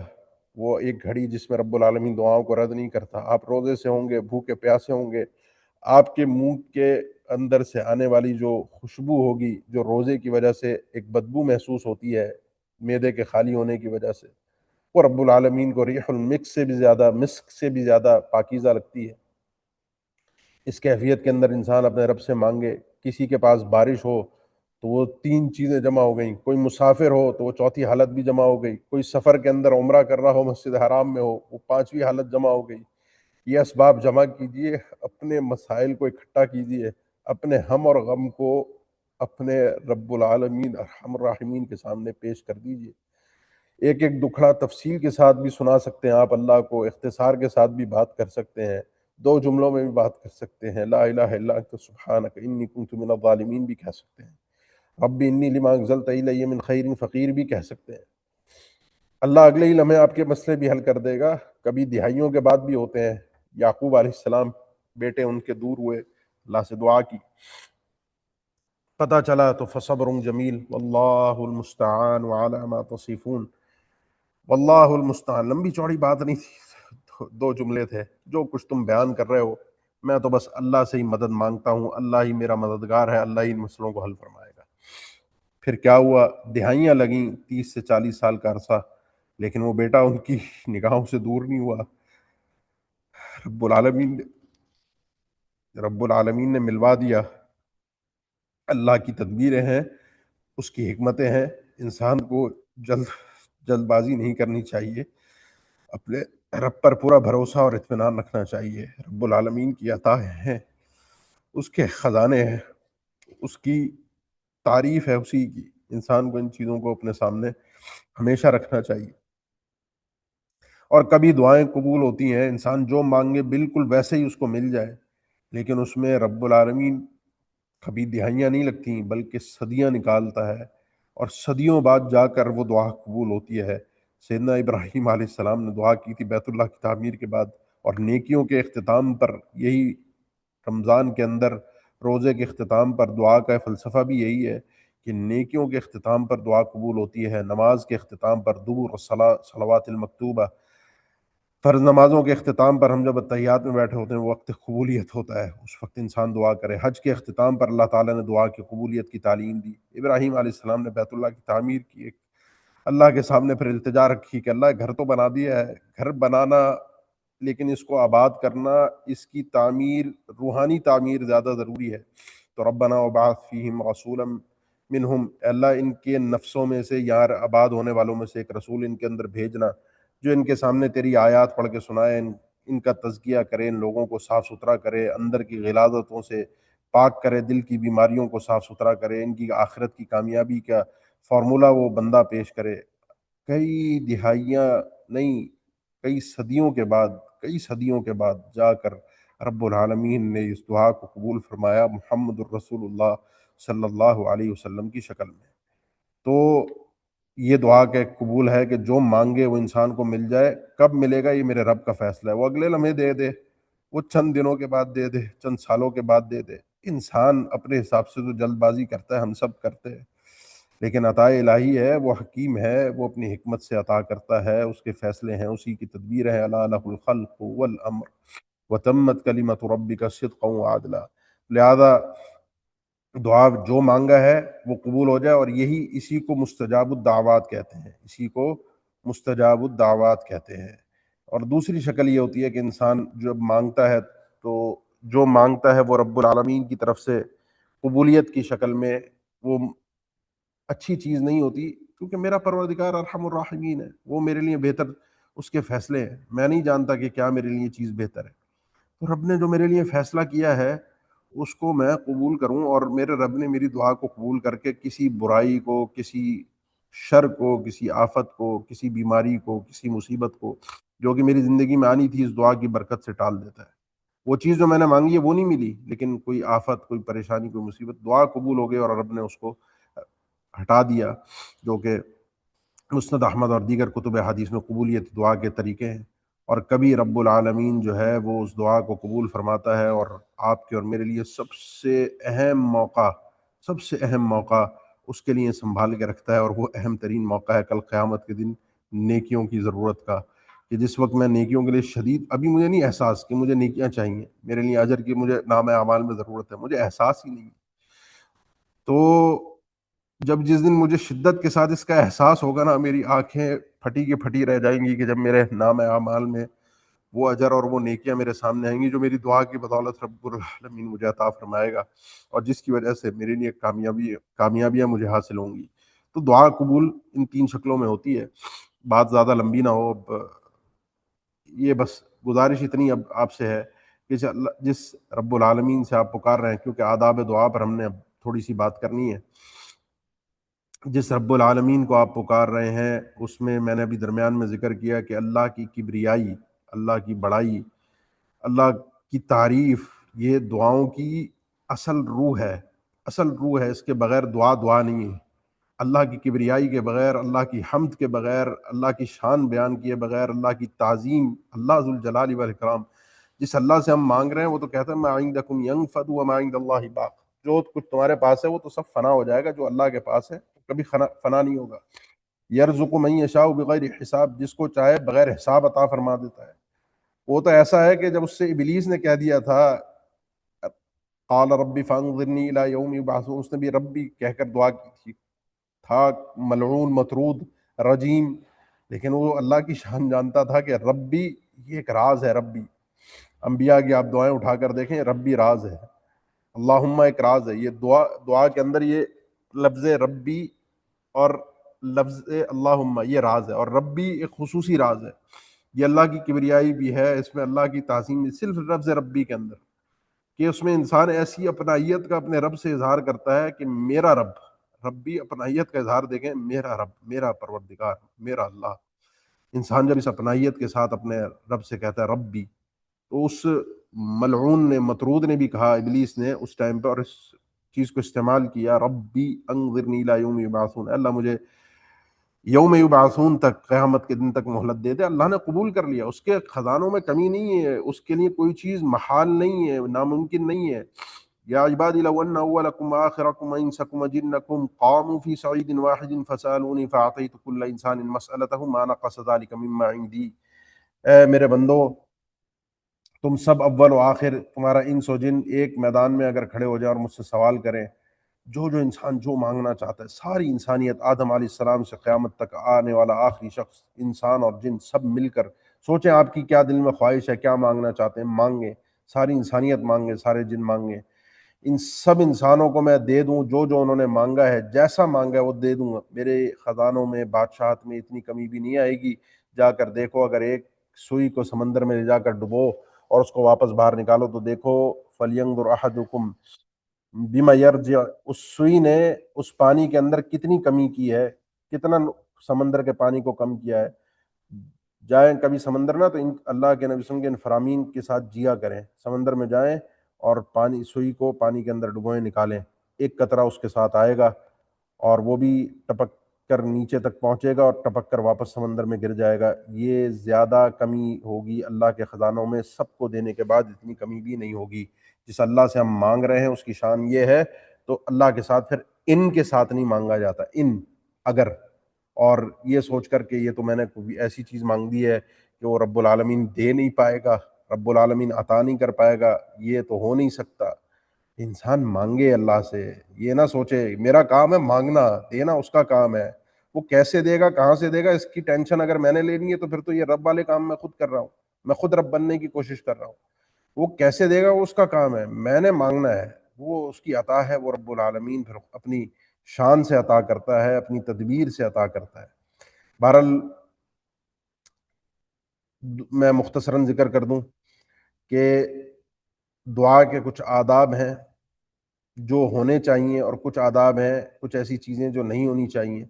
وہ ایک گھڑی جس میں رب العالمین دعاؤں کو رد نہیں کرتا۔ آپ روزے سے ہوں گے، بھوکے پیاسے ہوں گے، آپ کے منہ کے اندر سے آنے والی جو خوشبو ہوگی، جو روزے کی وجہ سے ایک بدبو محسوس ہوتی ہے معدے کے خالی ہونے کی وجہ سے، وہ رب العالمین کو ریح المسک سے بھی زیادہ، مسک سے بھی زیادہ پاکیزہ لگتی ہے۔ اس کیفیت کے اندر انسان اپنے رب سے مانگے، کسی کے پاس بارش ہو تو وہ 3 چیزیں جمع ہو گئیں، کوئی مسافر ہو تو وہ چوتھی حالت بھی جمع ہو گئی، کوئی سفر کے اندر عمرہ کر رہا ہو مسجد حرام میں ہو وہ 5ویں حالت جمع ہو گئی۔ یہ اسباب جمع کیجئے، اپنے مسائل کو اکٹھا کیجئے، اپنے ہم اور غم کو اپنے رب العالمین ارحم الراحمین کے سامنے پیش کر دیجئے۔ ایک ایک دکھڑا تفصیل کے ساتھ بھی سنا سکتے ہیں آپ اللہ کو، اختصار کے ساتھ بھی بات کر سکتے ہیں، 2 جملوں میں بھی بات کر سکتے ہیں، لا الہ الا انت سبحانک انی کنت من الظالمین بھی کہہ سکتے ہیں، رب انی لما انزلت الی من خیر فقیر بھی کہہ سکتے ہیں۔ اللہ اگلے ہی لمحے آپ کے مسئلے بھی حل کر دے گا۔ کبھی دہائیوں کے بعد بھی ہوتے ہیں، یعقوب علیہ السلام بیٹے ان کے دور ہوئے، اللہ سے دعا کی، پتہ چلا تو فصبر جمیل واللہ المستعان وعلی ما تصفون، واللہ المستعان۔ لمبی چوڑی بات نہیں تھی، دو جملے تھے، جو کچھ تم بیان کر رہے ہو میں تو بس اللہ سے ہی مدد مانگتا ہوں، اللہ ہی میرا مددگار ہے، اللہ ہی ان مسئلوں کو حل فرمائے گا۔ پھر کیا ہوا، دہائیاں لگیں، 30 سے 40 سال کا عرصہ، لیکن وہ بیٹا ان کی نگاہوں سے دور نہیں ہوا۔ رب العالمین رب العالمین نے ملوا دیا۔ اللہ کی تدبیریں ہیں، اس کی حکمتیں ہیں، انسان کو جلد بازی نہیں کرنی چاہیے، اپنے رب پر پورا بھروسہ اور اطمینان رکھنا چاہیے۔ رب العالمین کی عطا ہیں، اس کے خزانے ہیں، اس کی تعریف ہے اسی کی، انسان کو ان چیزوں کو اپنے سامنے ہمیشہ رکھنا چاہیے۔ اور کبھی دعائیں قبول ہوتی ہیں، انسان جو مانگے بالکل ویسے ہی اس کو مل جائے، لیکن اس میں رب العالمین کبھی دہائیاں نہیں لگتی بلکہ صدیاں نکالتا ہے، اور صدیوں بعد جا کر وہ دعا قبول ہوتی ہے۔ سیدنا ابراہیم علیہ السلام نے دعا کی تھی بیت اللہ کی تعمیر کے بعد، اور نیکیوں کے اختتام پر، یہی رمضان کے اندر روزے کے اختتام پر دعا کا فلسفہ بھی یہی ہے کہ نیکیوں کے اختتام پر دعا قبول ہوتی ہے، نماز کے اختتام پر، دبور صلوات المکتوبہ، فرض نمازوں کے اختتام پر ہم جب اتحیات میں بیٹھے ہوتے ہیں وہ وقت قبولیت ہوتا ہے، اس وقت انسان دعا کرے۔ حج کے اختتام پر اللہ تعالیٰ نے دعا کی قبولیت کی تعلیم دی۔ ابراہیم علیہ السلام نے بیت اللہ کی تعمیر کی، ایک اللہ کے سامنے پھر التجا رکھی کہ اللہ گھر تو بنا دیا ہے، گھر بنانا لیکن اس کو آباد کرنا، اس کی تعمیر، روحانی تعمیر زیادہ ضروری ہے۔ تو ربنا وبعث فیہم رسولا منہم، اللہ ان کے نفسوں میں سے، یار آباد ہونے والوں میں سے ایک رسول ان کے اندر بھیجنا جو ان کے سامنے تیری آیات پڑھ کے سنائے، ان کا تزکیہ کرے، ان لوگوں کو صاف ستھرا کرے، اندر کی غلاظتوں سے پاک کرے، دل کی بیماریوں کو صاف ستھرا کرے، ان کی آخرت کی کامیابی کا فارمولہ وہ بندہ پیش کرے۔ کئی دہائیاں نہیں، کئی صدیوں کے بعد جا کر رب العالمین نے اس دعا کو قبول فرمایا محمد الرسول اللہ صلی اللہ علیہ وسلم کی شکل میں۔ تو یہ دعا کا ایک قبول ہے کہ جو مانگے وہ انسان کو مل جائے، کب ملے گا یہ میرے رب کا فیصلہ ہے، وہ اگلے لمحے دے دے، وہ چند دنوں کے بعد دے دے، چند سالوں کے بعد دے دے۔ انسان اپنے حساب سے تو جلد بازی کرتا ہے، ہم سب کرتے ہیں، لیکن عطا الہی ہے، وہ حکیم ہے، وہ اپنی حکمت سے عطا کرتا ہے، اس کے فیصلے ہیں، اسی کی تدبیر ہے۔ الا لہ الخلق والامر وتمت کلمۃ ربک صدقا وعدلا۔ لہذا دعا جو مانگا ہے وہ قبول ہو جائے، اور اسی کو مستجاب الدعوات کہتے ہیں، اسی کو مستجاب الدعوات کہتے ہیں۔ اور دوسری شکل یہ ہوتی ہے کہ انسان جب مانگتا ہے تو جو مانگتا ہے وہ رب العالمین کی طرف سے قبولیت کی شکل میں، وہ اچھی چیز نہیں ہوتی، کیونکہ میرا پروردگار ارحم الراحمین ہے، وہ میرے لیے بہتر، اس کے فیصلے ہیں، میں نہیں جانتا کہ کیا میرے لیے چیز بہتر ہے۔ تو رب نے جو میرے لیے فیصلہ کیا ہے اس کو میں قبول کروں، اور میرے رب نے میری دعا کو قبول کر کے کسی برائی کو، کسی شر کو، کسی آفت کو، کسی بیماری کو، کسی مصیبت کو جو کہ میری زندگی میں آنی تھی، اس دعا کی برکت سے ٹال دیتا ہے۔ وہ چیز جو میں نے مانگی ہے وہ نہیں ملی، لیکن کوئی آفت، کوئی پریشانی، کوئی مصیبت، دعا قبول ہو گئی اور رب نے اس کو ہٹا دیا، جو کہ مسند احمد اور دیگر کتب حدیث میں قبولیت دعا کے طریقے ہیں۔ اور کبھی رب العالمین جو ہے وہ اس دعا کو قبول فرماتا ہے، اور آپ کے اور میرے لیے سب سے اہم موقع اس کے لیے سنبھال کے رکھتا ہے، اور وہ اہم ترین موقع ہے کل قیامت کے دن نیکیوں کی ضرورت کا، کہ جس وقت میں نیکیوں کے لیے شدید، ابھی مجھے نہیں احساس کہ مجھے نیکیاں چاہیے، میرے لیے اجر کی، مجھے نام اعمال میں ضرورت ہے، مجھے احساس ہی نہیں۔ تو جس دن مجھے شدت کے ساتھ اس کا احساس ہوگا نا، میری آنکھیں پھٹی کی پھٹی رہ جائیں گی، کہ جب میرے نام اعمال میں وہ اجر اور وہ نیکیاں میرے سامنے آئیں گی جو میری دعا کی بدولت رب العالمین مجھے عطا فرمائے گا، اور جس کی وجہ سے میرے لیے کامیابیاں مجھے حاصل ہوں گی۔ تو دعا قبول ان 3 شکلوں میں ہوتی ہے۔ بات زیادہ لمبی نہ ہو، اب یہ بس گزارش اتنی اب آپ سے ہے کہ جس رب العالمین سے آپ پکار رہے ہیں، کیونکہ آداب دعا پر ہم نے اب تھوڑی سی بات کرنی ہے، جس رب العالمین کو آپ پکار رہے ہیں، اس میں نے ابھی درمیان میں ذکر کیا کہ اللہ کی کبریائی، اللہ کی بڑائی، اللہ کی تعریف، یہ دعاؤں کی اصل روح ہے، اس کے بغیر دعا نہیں ہے۔ اللہ کی کبریائی کے بغیر، اللہ کی حمد کے بغیر، اللہ کی شان بیان کیے بغیر، اللہ کی تعظیم، اللہ ذوالجلال والاکرام، جس اللہ سے ہم مانگ رہے ہیں وہ تو کہتا ہے ما عندکم ینفد وما عند اللہ باق، جو کچھ تمہارے پاس ہے وہ تو سب فنا ہو جائے گا، جو اللہ کے پاس ہے کبھی فنا نہیں ہوگا۔ یرزق من یشاء بغیر حساب، جس کو چاہے بغیر حساب عطا فرما دیتا ہے۔ وہ تو ایسا ہے کہ جب اس سے ابلیس نے کہہ دیا تھا قال ربی فانظرنی الی یوم یبعثون، اس نے بھی ربی کہہ کر دعا کی تھی، تھا ملعون مطرود رجیم، لیکن وہ اللہ کی شان جانتا تھا کہ ربی یہ ایک راز ہے۔ ربی انبیاء کی آپ دعائیں اٹھا کر دیکھیں، ربی راز ہے، اللہم ایک راز ہے۔ یہ دعا کے اندر یہ لفظ ربی اور لفظ اللہم یہ راز ہے، اور ربی ایک خصوصی راز ہے، یہ اللہ کی کبریائی بھی ہے، اس میں اللہ کی تعظیم بھی صرف لفظ ربی کے اندر، کہ اس میں انسان ایسی اپنائیت کا اپنے رب سے اظہار کرتا ہے کہ میرا رب، ربی اپنائیت کا اظہار دیکھیں، میرا رب، میرا پروردگار، میرا اللہ۔ انسان جب اس اپنائیت کے ساتھ اپنے رب سے کہتا ہے ربی، تو اس ملعون نے، مطرود نے بھی کہا، ابلیس نے اس ٹائم پہ، اور اس چیز کو استعمال کیا، ربی انظرنی الی یوم یبعثون، اللہ مجھے یوم یبعثون تک، قیامت کے دن تک مہلت دے دے۔ اللہ نے قبول کر لیا، اس کے خزانوں میں کمی نہیں ہے، اس کے لیے کوئی چیز محال نہیں ہے، ناممکن نہیں ہے۔ یا عبادی لو ان اولکم آخرکم انسکم وجنکم قاموا فی صعید واحد فسالونی فاعطیت کل انسان مسألتہ ما نقص ذلک مما عندی، اے میرے بندو، تم سب اول و آخر، تمہارا انس و جن ایک میدان میں اگر کھڑے ہو جائیں اور مجھ سے سوال کریں، جو انسان جو مانگنا چاہتا ہے، ساری انسانیت آدم علیہ السلام سے قیامت تک آنے والا آخری شخص، انسان اور جن سب مل کر سوچیں آپ کی کیا دل میں خواہش ہے، کیا مانگنا چاہتے ہیں، مانگیں، ساری انسانیت مانگے، سارے جن مانگیں، ان سب انسانوں کو میں دے دوں جو انہوں نے مانگا ہے، جیسا مانگا ہے وہ دے دوں گا، میرے خزانوں میں، بادشاہت میں اتنی کمی بھی نہیں آئے گی۔ جا کر دیکھو، اگر ایک سوئی کو سمندر میں لے جا کر ڈبو اور اس کو واپس باہر نکالو تو دیکھو فَلْيَنْظُرْ أَحَدُكُمْ بِمَا يَرْجِعُ، اس سوئی نے اس پانی کے اندر کتنی کمی کی ہے، کتنا سمندر کے پانی کو کم کیا ہے۔ جائیں کبھی سمندر نہ، تو اللہ کے نبی صلی اللہ علیہ وسلم کے ان فرامین کے ساتھ جیا کریں، سمندر میں جائیں اور پانی، سوئی کو پانی کے اندر ڈبوئیں، نکالیں، ایک قطرہ اس کے ساتھ آئے گا اور وہ بھی ٹپک کر نیچے تک پہنچے گا اور ٹپک کر واپس سمندر میں گر جائے گا۔ یہ زیادہ کمی ہوگی اللہ کے خزانوں میں، سب کو دینے کے بعد اتنی کمی بھی نہیں ہوگی۔ جس اللہ سے ہم مانگ رہے ہیں اس کی شان یہ ہے، تو اللہ کے ساتھ پھر ان کے ساتھ نہیں مانگا جاتا، ان اگر، اور یہ سوچ کر کہ یہ تو میں نے کوئی ایسی چیز مانگ دی ہے کہ وہ رب العالمین دے نہیں پائے گا، رب العالمین عطا نہیں کر پائے گا، یہ تو ہو نہیں سکتا۔ انسان مانگے اللہ سے، یہ نہ سوچے میرا کام ہے مانگنا، دینا اس کا کام ہے، وہ کیسے دے گا، کہاں سے دے گا، اس کی ٹینشن اگر میں نے لینی ہے تو پھر تو یہ رب والے کام میں خود کر رہا ہوں، میں خود رب بننے کی کوشش کر رہا ہوں۔ وہ کیسے دے گا وہ اس کا کام ہے، میں نے مانگنا ہے، وہ اس کی عطا ہے، وہ رب العالمین پھر اپنی شان سے عطا کرتا ہے، اپنی تدبیر سے عطا کرتا ہے۔ بہرحال میں مختصراً ذکر کر دوں کہ دعا کے کچھ آداب ہیں جو ہونے چاہیے، اور کچھ آداب ہیں، کچھ ایسی چیزیں جو نہیں ہونی چاہیے۔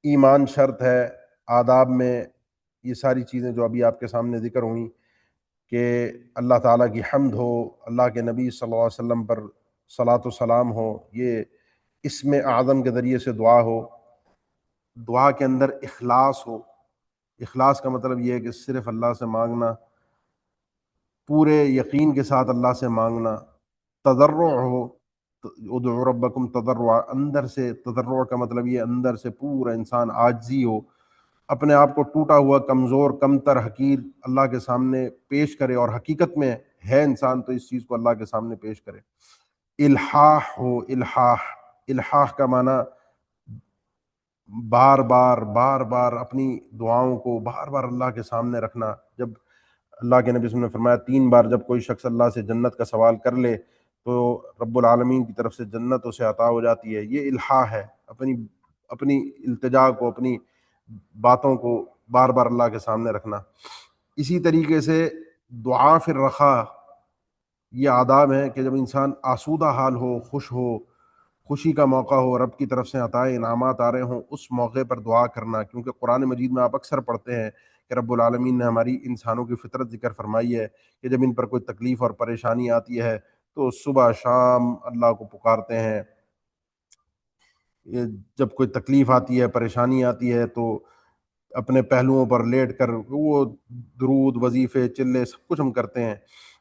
ایمان شرط ہے، آداب میں یہ ساری چیزیں جو ابھی آپ کے سامنے ذکر ہوئیں، کہ اللہ تعالیٰ کی حمد ہو، اللہ کے نبی صلی اللہ علیہ وسلم پر صلاۃ و سلام ہو، یہ اسم اعظم کے ذریعے سے دعا ہو، دعا کے اندر اخلاص ہو۔ اخلاص کا مطلب یہ ہے کہ صرف اللہ سے مانگنا، پورے یقین کے ساتھ اللہ سے مانگنا، تضرع ہو، ادعوا ربکم تضرعا، اندر سے، تضرع کا مطلب یہ اندر سے پورا انسان عاجزی ہو، اپنے آپ کو ٹوٹا ہوا، کمزور، کمتر، حقیر اللہ کے سامنے پیش کرے، اور حقیقت میں ہے انسان تو اس چیز کو اللہ کے سامنے پیش کرے۔ الحاح ہو، الحاح کا معنی بار بار اپنی دعاؤں کو بار بار اللہ کے سامنے رکھنا۔ جب اللہ کے نبی صلی اللہ علیہ وسلم نے فرمایا 3 بار جب کوئی شخص اللہ سے جنت کا سوال کر لے تو رب العالمین کی طرف سے جنت اسے عطا ہو جاتی ہے۔ یہ الحاح ہے، اپنی التجا کو، اپنی باتوں کو بار بار اللہ کے سامنے رکھنا۔ اسی طریقے سے دعا فی الرخاء، یہ آداب ہیں کہ جب انسان آسودہ حال ہو، خوش ہو، خوشی کا موقع ہو، رب کی طرف سے عطائے انعامات آ رہے ہوں، اس موقع پر دعا کرنا، کیونکہ قرآن مجید میں آپ اکثر پڑھتے ہیں کہ رب العالمین نے ہماری انسانوں کی فطرت ذکر فرمائی ہے کہ جب ان پر کوئی تکلیف اور پریشانی آتی ہے تو صبح شام اللہ کو پکارتے ہیں۔ جب کوئی تکلیف آتی ہے، پریشانی آتی ہے، تو اپنے پہلوؤں پر لیٹ کر وہ درود، وظیفے، چلے، سب کچھ ہم کرتے ہیں،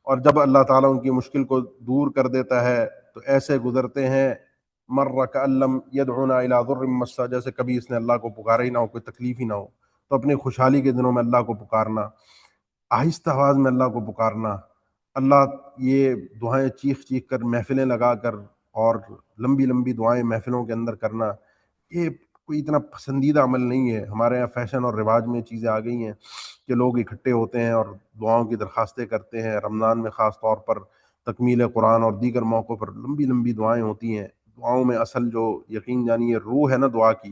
اور جب اللہ تعالیٰ ان کی مشکل کو دور کر دیتا ہے تو تو ایسے گزرتے ہیں مر کألم یدعونا الی ضر مسا، جیسے کبھی اس نے اللہ کو پکارا ہی نہ ہو، کوئی تکلیف ہی نہ ہو۔ تو اپنی خوشحالی کے دنوں میں اللہ کو پکارنا، آہستہ آواز میں اللہ کو پکارنا، اللہ، یہ دعائیں چیخ چیخ کر محفلیں لگا کر اور لمبی لمبی دعائیں محفلوں کے اندر کرنا، یہ کوئی اتنا پسندیدہ عمل نہیں ہے۔ ہمارے یہاں فیشن اور رواج میں چیزیں آ گئی ہیں کہ لوگ اکٹھے ہوتے ہیں اور دعاؤں کی درخواستیں کرتے ہیں۔ رمضان میں خاص طور پر تکمیل قرآن اور دیگر موقعوں پر لمبی لمبی دعائیں ہوتی ہیں۔ دعاؤں میں اصل جو یقین جانیے روح ہے نا دعا کی،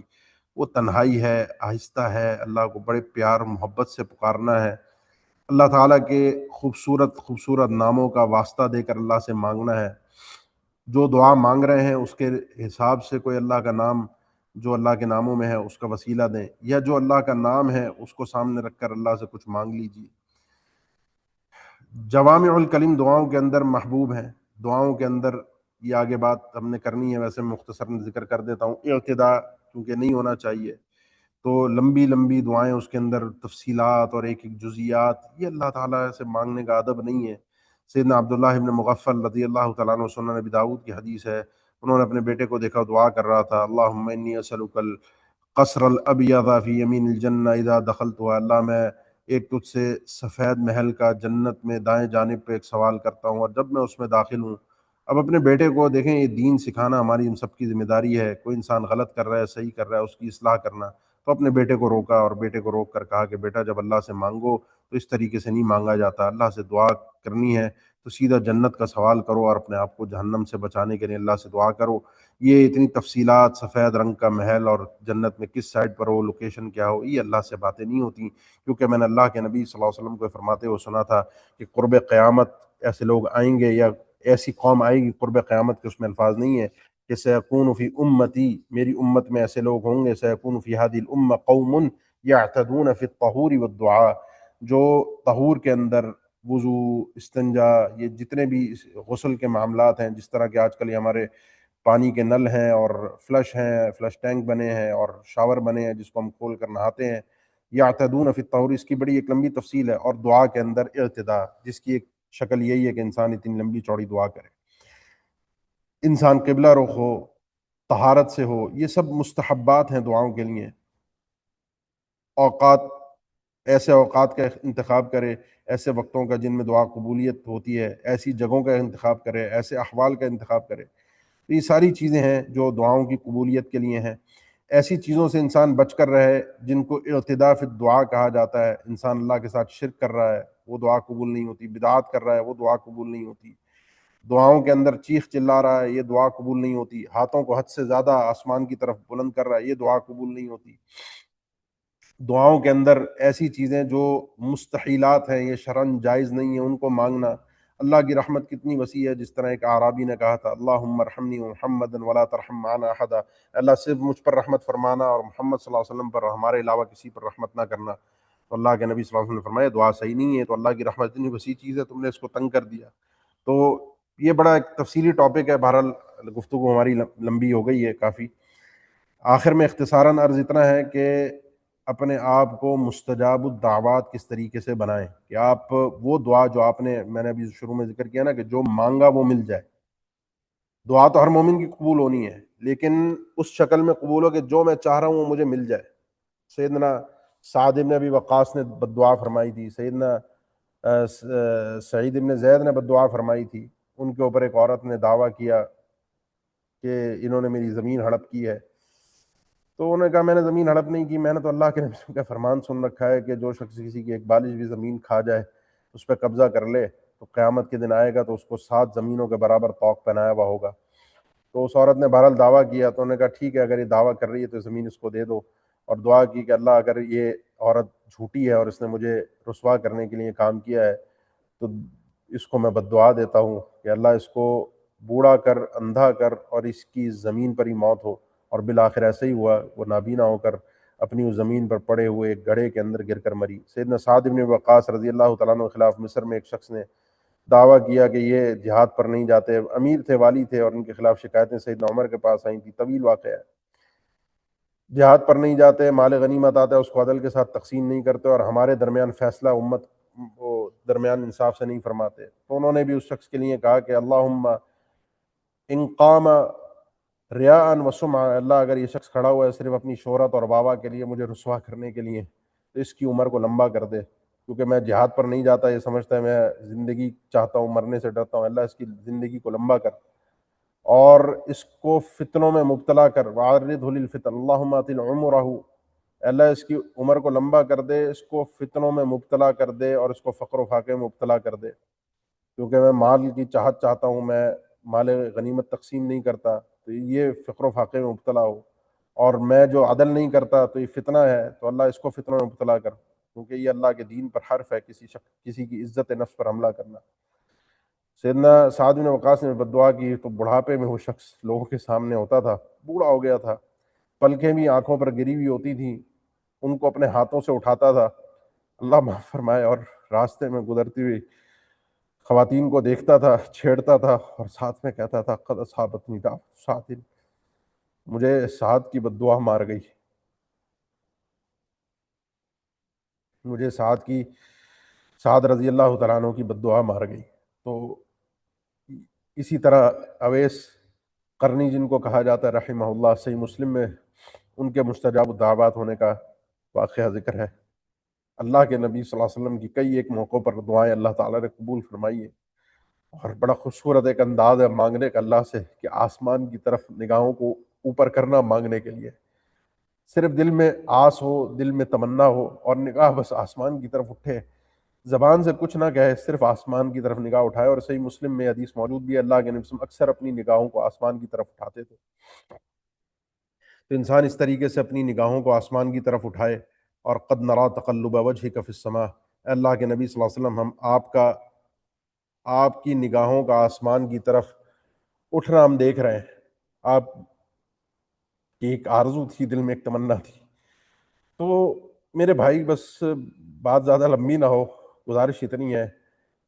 وہ تنہائی ہے، آہستہ ہے، اللہ کو بڑے پیار محبت سے پکارنا ہے، اللہ تعالیٰ کے خوبصورت خوبصورت ناموں کا واسطہ دے کر اللہ سے مانگنا ہے۔ جو دعا مانگ رہے ہیں اس کے حساب سے کوئی اللہ کا نام جو اللہ کے ناموں میں ہے اس کا وسیلہ دیں، یا جو اللہ کا نام ہے اس کو سامنے رکھ کر اللہ سے کچھ مانگ لیجیے۔ جوامع الکلم دعاؤں کے اندر محبوب ہیں۔ دعاؤں کے اندر یہ آگے بات ہم نے کرنی ہے، ویسے مختصر میں ذکر کر دیتا ہوں۔ اعتداء کیونکہ نہیں ہونا چاہیے، تو لمبی لمبی دعائیں، اس کے اندر تفصیلات اور ایک ایک جزیات، یہ اللہ تعالیٰ سے مانگنے کا ادب نہیں ہے۔ سیدنا عبداللہ ابن مغفل رضی اللہ تعالیٰ عنہ، سنن نبی داؤد کی حدیث ہے، انہوں نے اپنے بیٹے کو دیکھا دعا کر رہا تھا، اللہم انی اسألک القصر الابیض فی یمین الجنہ اذا دخلتها، اللہ میں ایک تجھ سے سفید محل کا جنت میں دائیں جانب پہ ایک سوال کرتا ہوں اور جب میں اس میں داخل ہوں۔ اب اپنے بیٹے کو دیکھیں، یہ دین سکھانا ہماری ہم سب کی ذمہ داری ہے۔ کوئی انسان غلط کر رہا ہے، صحیح کر رہا ہے، اس کی اصلاح کرنا، تو اپنے بیٹے کو روکا اور بیٹے کو روک کر کہا کہ بیٹا جب اللہ سے مانگو تو اس طریقے سے نہیں مانگا جاتا، اللہ سے دعا کرنی ہے تو سیدھا جنت کا سوال کرو اور اپنے آپ کو جہنم سے بچانے کے لیے اللہ سے دعا کرو۔ یہ اتنی تفصیلات، سفید رنگ کا محل اور جنت میں کس سائڈ پر ہو، لوکیشن کیا ہو، یہ اللہ سے باتیں نہیں ہوتی، کیونکہ میں نے اللہ کے نبی صلی اللہ علیہ وسلم کو فرماتے ہوئے سنا تھا کہ قرب قیامت ایسے لوگ آئیں گے یا ایسی قوم آئے گی قرب قیامت کے، اس میں الفاظ نہیں ہے کہ سیکون فی امتی، میری امت میں ایسے لوگ ہوں گے، سیکون فی ہذہ الامہ قوم یعتدون فی الطہور والدعاء، جو طہور کے اندر وضو، استنجا، یہ جتنے بھی غسل کے معاملات ہیں، جس طرح کہ آج کل یہ ہمارے پانی کے نل ہیں اور فلش ہیں، فلش ٹینک بنے ہیں اور شاور بنے ہیں جس کو ہم کھول کر نہاتے ہیں، یعتدون فی الطہور، اس کی بڑی ایک لمبی تفصیل ہے، اور دعا کے اندر اعتداء، جس کی ایک شکل یہی ہے کہ انسان اتنی لمبی چوڑی دعا کرے، انسان قبلہ رخ ہو، طہارت سے ہو، یہ سب مستحبات ہیں دعاؤں کے لیے۔ اوقات، ایسے اوقات کا انتخاب کرے، ایسے وقتوں کا جن میں دعا قبولیت ہوتی ہے، ایسی جگہوں کا انتخاب کرے، ایسے احوال کا انتخاب کرے، تو یہ ساری چیزیں ہیں جو دعاؤں کی قبولیت کے لیے ہیں۔ ایسی چیزوں سے انسان بچ کر رہے جن کو اعتداء فی الدعاء کہا جاتا ہے۔ انسان اللہ کے ساتھ شرک کر رہا ہے، وہ دعا قبول نہیں ہوتی، بدعات کر رہا ہے، وہ دعا قبول نہیں ہوتی، دعاؤں کے اندر چیخ چلا رہا ہے، یہ دعا قبول نہیں ہوتی، ہاتھوں کو حد سے زیادہ آسمان کی طرف بلند کر رہا ہے، یہ دعا قبول نہیں ہوتی۔ دعاؤں کے اندر ایسی چیزیں جو مستحیلات ہیں، یہ شرعاً جائز نہیں ہے، ان کو مانگنا۔ اللہ کی رحمت کتنی وسیع ہے، جس طرح ایک اعرابی نے کہا تھا، اللہم ارحمنی محمدا ولا ترحم معنا احدا، اللہ صرف مجھ پر رحمت فرمانا اور محمد صلی اللہ علیہ وسلم پر، ہمارے علاوہ کسی پر رحمت نہ کرنا۔ تو اللہ کے نبی صلی اللہ علیہ وسلم نے فرمایا دعا صحیح نہیں ہے، تو اللہ کی رحمت اتنی وسیع چیز ہے، تم نے اس کو تنگ کر دیا۔ تو یہ بڑا ایک تفصیلی ٹاپک ہے، بہرحال گفتگو ہماری لمبی ہو گئی ہے کافی۔ آخر میں اختصاراً عرض اتنا ہے کہ اپنے آپ کو مستجاب الدعوات کس طریقے سے بنائیں کہ آپ وہ دعا جو آپ نے، میں نے ابھی شروع میں ذکر کیا نا کہ جو مانگا وہ مل جائے۔ دعا تو ہر مومن کی قبول ہونی ہے، لیکن اس شکل میں قبول ہو کہ جو میں چاہ رہا ہوں وہ مجھے مل جائے۔ سیدنا سعد بن ابی وقاص نے بد دعا فرمائی تھی، سیدنا سعید بن زید نے بد دعا فرمائی تھی، ان کے اوپر ایک عورت نے دعویٰ کیا کہ انہوں نے میری زمین ہڑپ کی ہے، تو انہوں نے کہا میں نے زمین ہڑپ نہیں کی، میں نے تو اللہ کے نبی کا فرمان سن رکھا ہے کہ جو شخص کسی کی ایک بالش بھی زمین کھا جائے، اس پہ قبضہ کر لے، تو قیامت کے دن آئے گا تو اس کو 7 زمینوں کے برابر طوق پہنایا ہوا ہوگا۔ تو اس عورت نے بہرحال دعویٰ کیا، تو انہوں نے کہا ٹھیک ہے، اگر یہ دعویٰ کر رہی ہے تو زمین اس کو دے دو، اور دعا کی کہ اللہ اگر یہ عورت جھوٹی ہے اور اس نے مجھے رسوا کرنے کے لیے کام کیا ہے تو اس کو میں بد دعا دیتا ہوں کہ اللہ اس کو بوڑھا کر، اندھا کر، اور اس کی زمین پر ہی موت ہو۔ اور بالآخر ایسا ہی ہوا، وہ نابینا ہو کر اپنی اس زمین پر پڑے ہوئے ایک گڑھے کے اندر گر کر مری۔ سیدنا سعد بن وقاص رضی اللہ تعالیٰ عنہ کے خلاف مصر میں ایک شخص نے دعویٰ کیا کہ یہ جہاد پر نہیں جاتے، امیر تھے، والی تھے، اور ان کے خلاف شکایتیں سیدنا عمر کے پاس آئیں تھیں، طویل واقعہ ہے۔ جہاد پر نہیں جاتے، مال غنیمت آتا ہے اس کو عدل کے ساتھ تقسیم نہیں کرتے، اور ہمارے درمیان فیصلہ امت وہ درمیان انصاف سے نہیں فرماتے، تو انہوں نے بھی اس شخص کے لیے کہا کہ اللہم ان قام ریاء و سمعہ، اللہ اگر یہ شخص کھڑا ہوا ہے صرف اپنی شہرت اور واہ کے لیے، مجھے رسوا کرنے کے لیے، تو اس کی عمر کو لمبا کر دے، کیونکہ میں جہاد پر نہیں جاتا، یہ سمجھتا ہے میں زندگی چاہتا ہوں، مرنے سے ڈرتا ہوں، اللہ اس کی زندگی کو لمبا کر اور اس کو فتنوں میں مبتلا کر، وعرضہ للفتن اللہم اطل عمرہ، اللہ اس کی عمر کو لمبا کر دے، اس کو فتنوں میں مبتلا کر دے اور اس کو فقر و فاقے میں مبتلا کر دے، کیونکہ میں مال کی چاہت چاہتا ہوں، میں مال غنیمت تقسیم نہیں کرتا، تو یہ فقر و فاقے میں مبتلا ہو، اور میں جو عدل نہیں کرتا تو یہ فتنہ ہے، تو اللہ اس کو فتنوں میں مبتلا کر، کیونکہ یہ اللہ کے دین پر حرف ہے، کسی کی عزت نفس پر حملہ کرنا۔ سیدنا سعد بن وقاص نے بد دعا کی تو بڑھاپے میں وہ شخص لوگوں کے سامنے ہوتا تھا، بوڑھا ہو گیا تھا، پلکیں بھی آنکھوں پر گری ہوئی ہوتی تھیں، ان کو اپنے ہاتھوں سے اٹھاتا تھا، اللہ معاف فرمائے، اور راستے میں گزرتی ہوئی خواتین کو دیکھتا تھا، چھیڑتا تھا، اور ساتھ میں کہتا تھا قد اصابتنی دعوت سعد، مجھے سعد کی بد دعا مار گئی، مجھے سعد رضی اللہ تعالیٰ عنہ کی بد دعا مار گئی۔ تو اسی طرح اویس قرنی جن کو کہا جاتا ہے رحمہ اللہ، صحیح مسلم میں ان کے مستجاب الدعوات ہونے کا واقعہ ذکر ہے۔ اللہ کے نبی صلی اللہ علیہ وسلم کی کئی ایک موقعوں پر دعائیں اللہ تعالیٰ نے قبول فرمائی ہیں، اور بڑا خوبصورت ایک انداز ہے مانگنے کا اللہ سے کہ آسمان کی طرف نگاہوں کو اوپر کرنا مانگنے کے لیے، صرف دل میں آس ہو، دل میں تمنا ہو، اور نگاہ بس آسمان کی طرف اٹھے، زبان سے کچھ نہ کہے، صرف آسمان کی طرف نگاہ اٹھائے۔ اور صحیح مسلم میں حدیث موجود بھی ہے، اللہ کے نبی صلی اللہ علیہ وسلم اکثر اپنی نگاہوں کو آسمان کی طرف اٹھاتے تھے، تو انسان اس طریقے سے اپنی نگاہوں کو آسمان کی طرف اٹھائے، اور قد نرا تقلب وجهک فی السماء، اے اللہ کے نبی صلی اللہ علیہ وسلم، ہم آپ کی نگاہوں کا آسمان کی طرف اٹھنا ہم دیکھ رہے ہیں، آپ کی ایک آرزو تھی، دل میں ایک تمنا تھی۔ تو میرے بھائی بس بات زیادہ لمبی نہ ہو، گزارش اتنی ہے،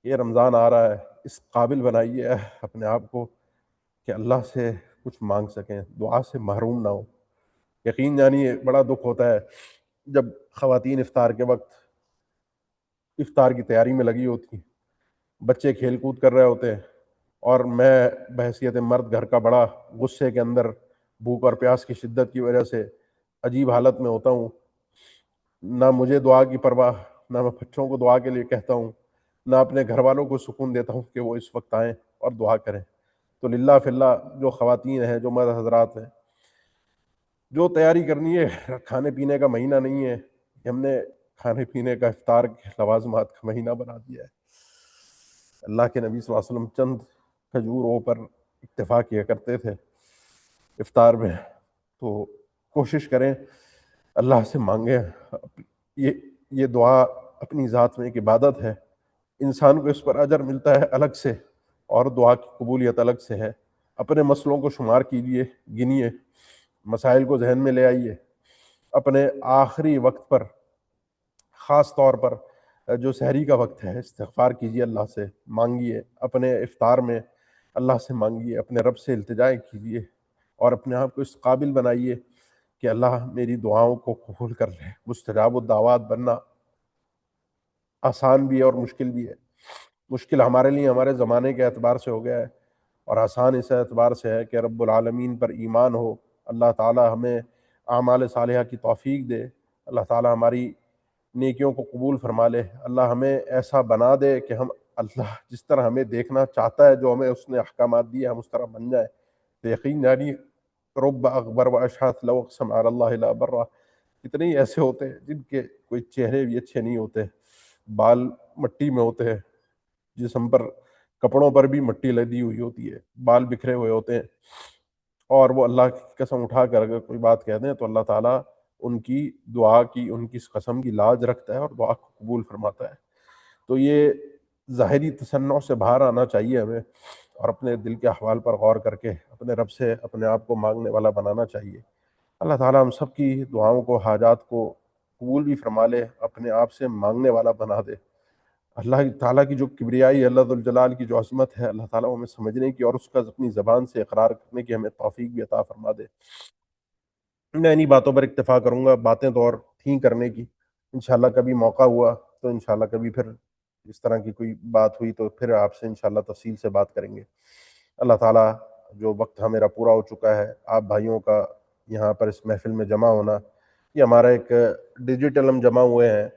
یہ رمضان آ رہا ہے، اس قابل بنائیے اپنے آپ کو کہ اللہ سے کچھ مانگ سکیں، دعا سے محروم نہ ہو۔ یقین جانیے بڑا دکھ ہوتا ہے جب خواتین افطار کے وقت افطار کی تیاری میں لگی ہوتی ہیں، بچے کھیل کود کر رہے ہوتے ہیں، اور میں بحیثیت مرد گھر کا بڑا غصے کے اندر بھوک اور پیاس کی شدت کی وجہ سے عجیب حالت میں ہوتا ہوں، نہ مجھے دعا کی پرواہ، نہ میں بچوں کو دعا کے لیے کہتا ہوں، نہ اپنے گھر والوں کو سکون دیتا ہوں کہ وہ اس وقت آئیں اور دعا کریں۔ تو للہ فی اللہ جو خواتین ہیں، جو مرد حضرات ہیں، جو تیاری کرنی ہے، کھانے پینے کا مہینہ نہیں ہے، ہم نے کھانے پینے کا افطار کے لوازمات کا مہینہ بنا دیا ہے۔ اللہ کے نبی صلی اللہ علیہ وسلم چند کھجوروں پر اکتفا کیا کرتے تھے افطار میں، تو کوشش کریں اللہ سے مانگیں۔ یہ یہ دعا اپنی ذات میں ایک عبادت ہے، انسان کو اس پر اجر ملتا ہے الگ سے، اور دعا کی قبولیت الگ سے ہے۔ اپنے مسئلوں کو شمار کیجئے، گنیے، مسائل کو ذہن میں لے آئیے، اپنے آخری وقت پر خاص طور پر جو سحری کا وقت ہے، استغفار کیجئے، اللہ سے مانگیے، اپنے افطار میں اللہ سے مانگیے، اپنے رب سے التجا کیجئے، اور اپنے آپ کو اس قابل بنائیے کہ اللہ میری دعاؤں کو قبول کر لے۔ مستجاب الدعوات بننا آسان بھی ہے اور مشکل بھی ہے۔ مشکل ہمارے لیے ہمارے زمانے کے اعتبار سے ہو گیا ہے، اور آسان اس اعتبار سے ہے کہ رب العالمین پر ایمان ہو، اللہ تعالی ہمیں اعمال صالحہ کی توفیق دے، اللہ تعالی ہماری نیکیوں کو قبول فرما لے، اللہ ہمیں ایسا بنا دے کہ ہم اللہ جس طرح ہمیں دیکھنا چاہتا ہے، جو ہمیں اس نے احکامات دیے، ہم اس طرح بن جائیں۔ تو یقین جانی رب اغبر و اشحاث لو اقسم علی اللہ لا برہ، کتنے ہی ایسے ہوتے ہیں جن کے کوئی چہرے بھی اچھے نہیں ہوتے، بال مٹی میں ہوتے ہیں، جسم پر کپڑوں پر بھی مٹی لدی ہوئی ہوتی ہے، بال بکھرے ہوئے ہوتے ہیں، اور وہ اللہ کی قسم اٹھا کر اگر کوئی بات کہہ دیں تو اللہ تعالیٰ ان کی دعا کی، ان کی اس قسم کی لاج رکھتا ہے اور دعا کو قبول فرماتا ہے۔ تو یہ ظاہری تصنع سے باہر آنا چاہیے ہمیں، اور اپنے دل کے احوال پر غور کر کے اپنے رب سے اپنے آپ کو مانگنے والا بنانا چاہیے۔ اللہ تعالیٰ ہم سب کی دعاؤں کو، حاجات کو قبول بھی فرما لے، اپنے آپ سے مانگنے والا بنا دے۔ اللہ تعالیٰ کی جو کبریائی، اللہ ذو الجلال کی جو عظمت ہے، اللہ تعالیٰ ہمیں سمجھنے کی اور اس کا اپنی زبان سے اقرار کرنے کی ہمیں توفیق بھی عطا فرما دے۔ میں انہی باتوں پر اکتفا کروں گا، باتیں تو اور تھیں کرنے کی، انشاءاللہ کبھی موقع ہوا تو انشاءاللہ کبھی پھر اس طرح کی کوئی بات ہوئی تو پھر آپ سے انشاءاللہ تفصیل سے بات کریں گے۔ اللہ تعالیٰ جو وقت میرا پورا ہو چکا ہے، آپ بھائیوں کا یہاں پر اس محفل میں جمع ہونا، یہ ہمارا ایک ڈیجیٹل ہم جمع ہوئے ہیں،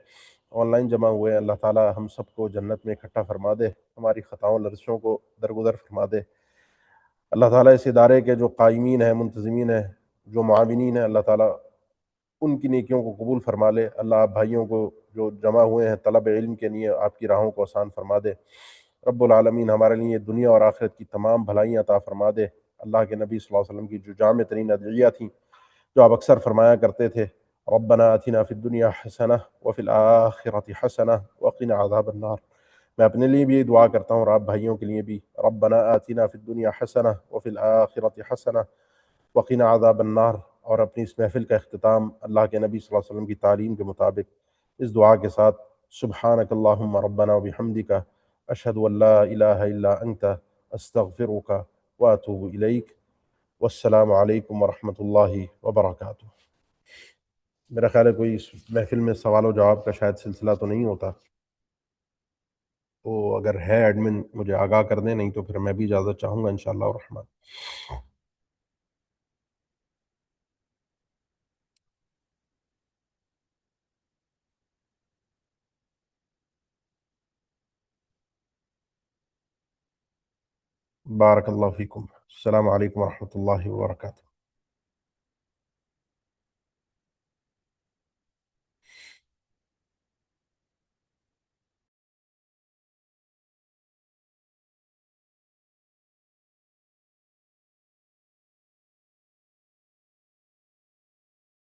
آن لائن جمع ہوئے ہیں۔ اللہ تعالیٰ ہم سب کو جنت میں اکٹھا فرما دے، ہماری خطاؤں لرزشوں کو درگزر فرما دے۔ اللہ تعالیٰ اس ادارے کے جو قائمین ہیں، منتظمین ہیں، جو معاونین ہیں، اللہ تعالیٰ ان کی نیکیوں کو قبول فرما لے۔ اللہ آپ بھائیوں کو جو جمع ہوئے ہیں طلب علم کے لیے، آپ کی راہوں کو آسان فرما دے۔ رب العالمین ہمارے لیے دنیا اور آخرت کی تمام بھلائیاں عطا فرما دے۔ اللہ کے نبی صلی اللہ علیہ وسلم کی جو جامع ترین ادعیہ تھیں، جو آپ اکثر فرمایا کرتے تھے، ربنا آتنا فی الدنیا حسنہ وفی الآخرۃ حسنہ وقنا عذاب النار، میں اپنے لیے بھی یہ دعا کرتا ہوں اور آپ بھائیوں کے لیے بھی، ربنا آتنا فی الدنیا حسنہ وفی الآخرۃ حسنہ وقنا عذاب النار۔ اور اپنی اس محفل کا اختتام اللہ کے نبی صلی اللہ علیہ وسلم کی تعلیم کے مطابق اس دعا کے ساتھ، سبحانک اللہم ربنا وبحمدک، اشہد ان لا الہ الا انت، استغفرک واتوب الیک، والسلام علیکم ورحمۃ اللہ وبرکاتہ۔ میرا خیال ہے کوئی اس محفل میں سوال و جواب کا شاید سلسلہ تو نہیں ہوتا، تو اگر ہے ایڈمن مجھے آگاہ کر دیں، نہیں تو پھر میں بھی اجازت چاہوں گا انشاءاللہ الرحمن۔ بارک اللہ فیکم، السلام علیکم ورحمۃ اللہ وبرکاتہ۔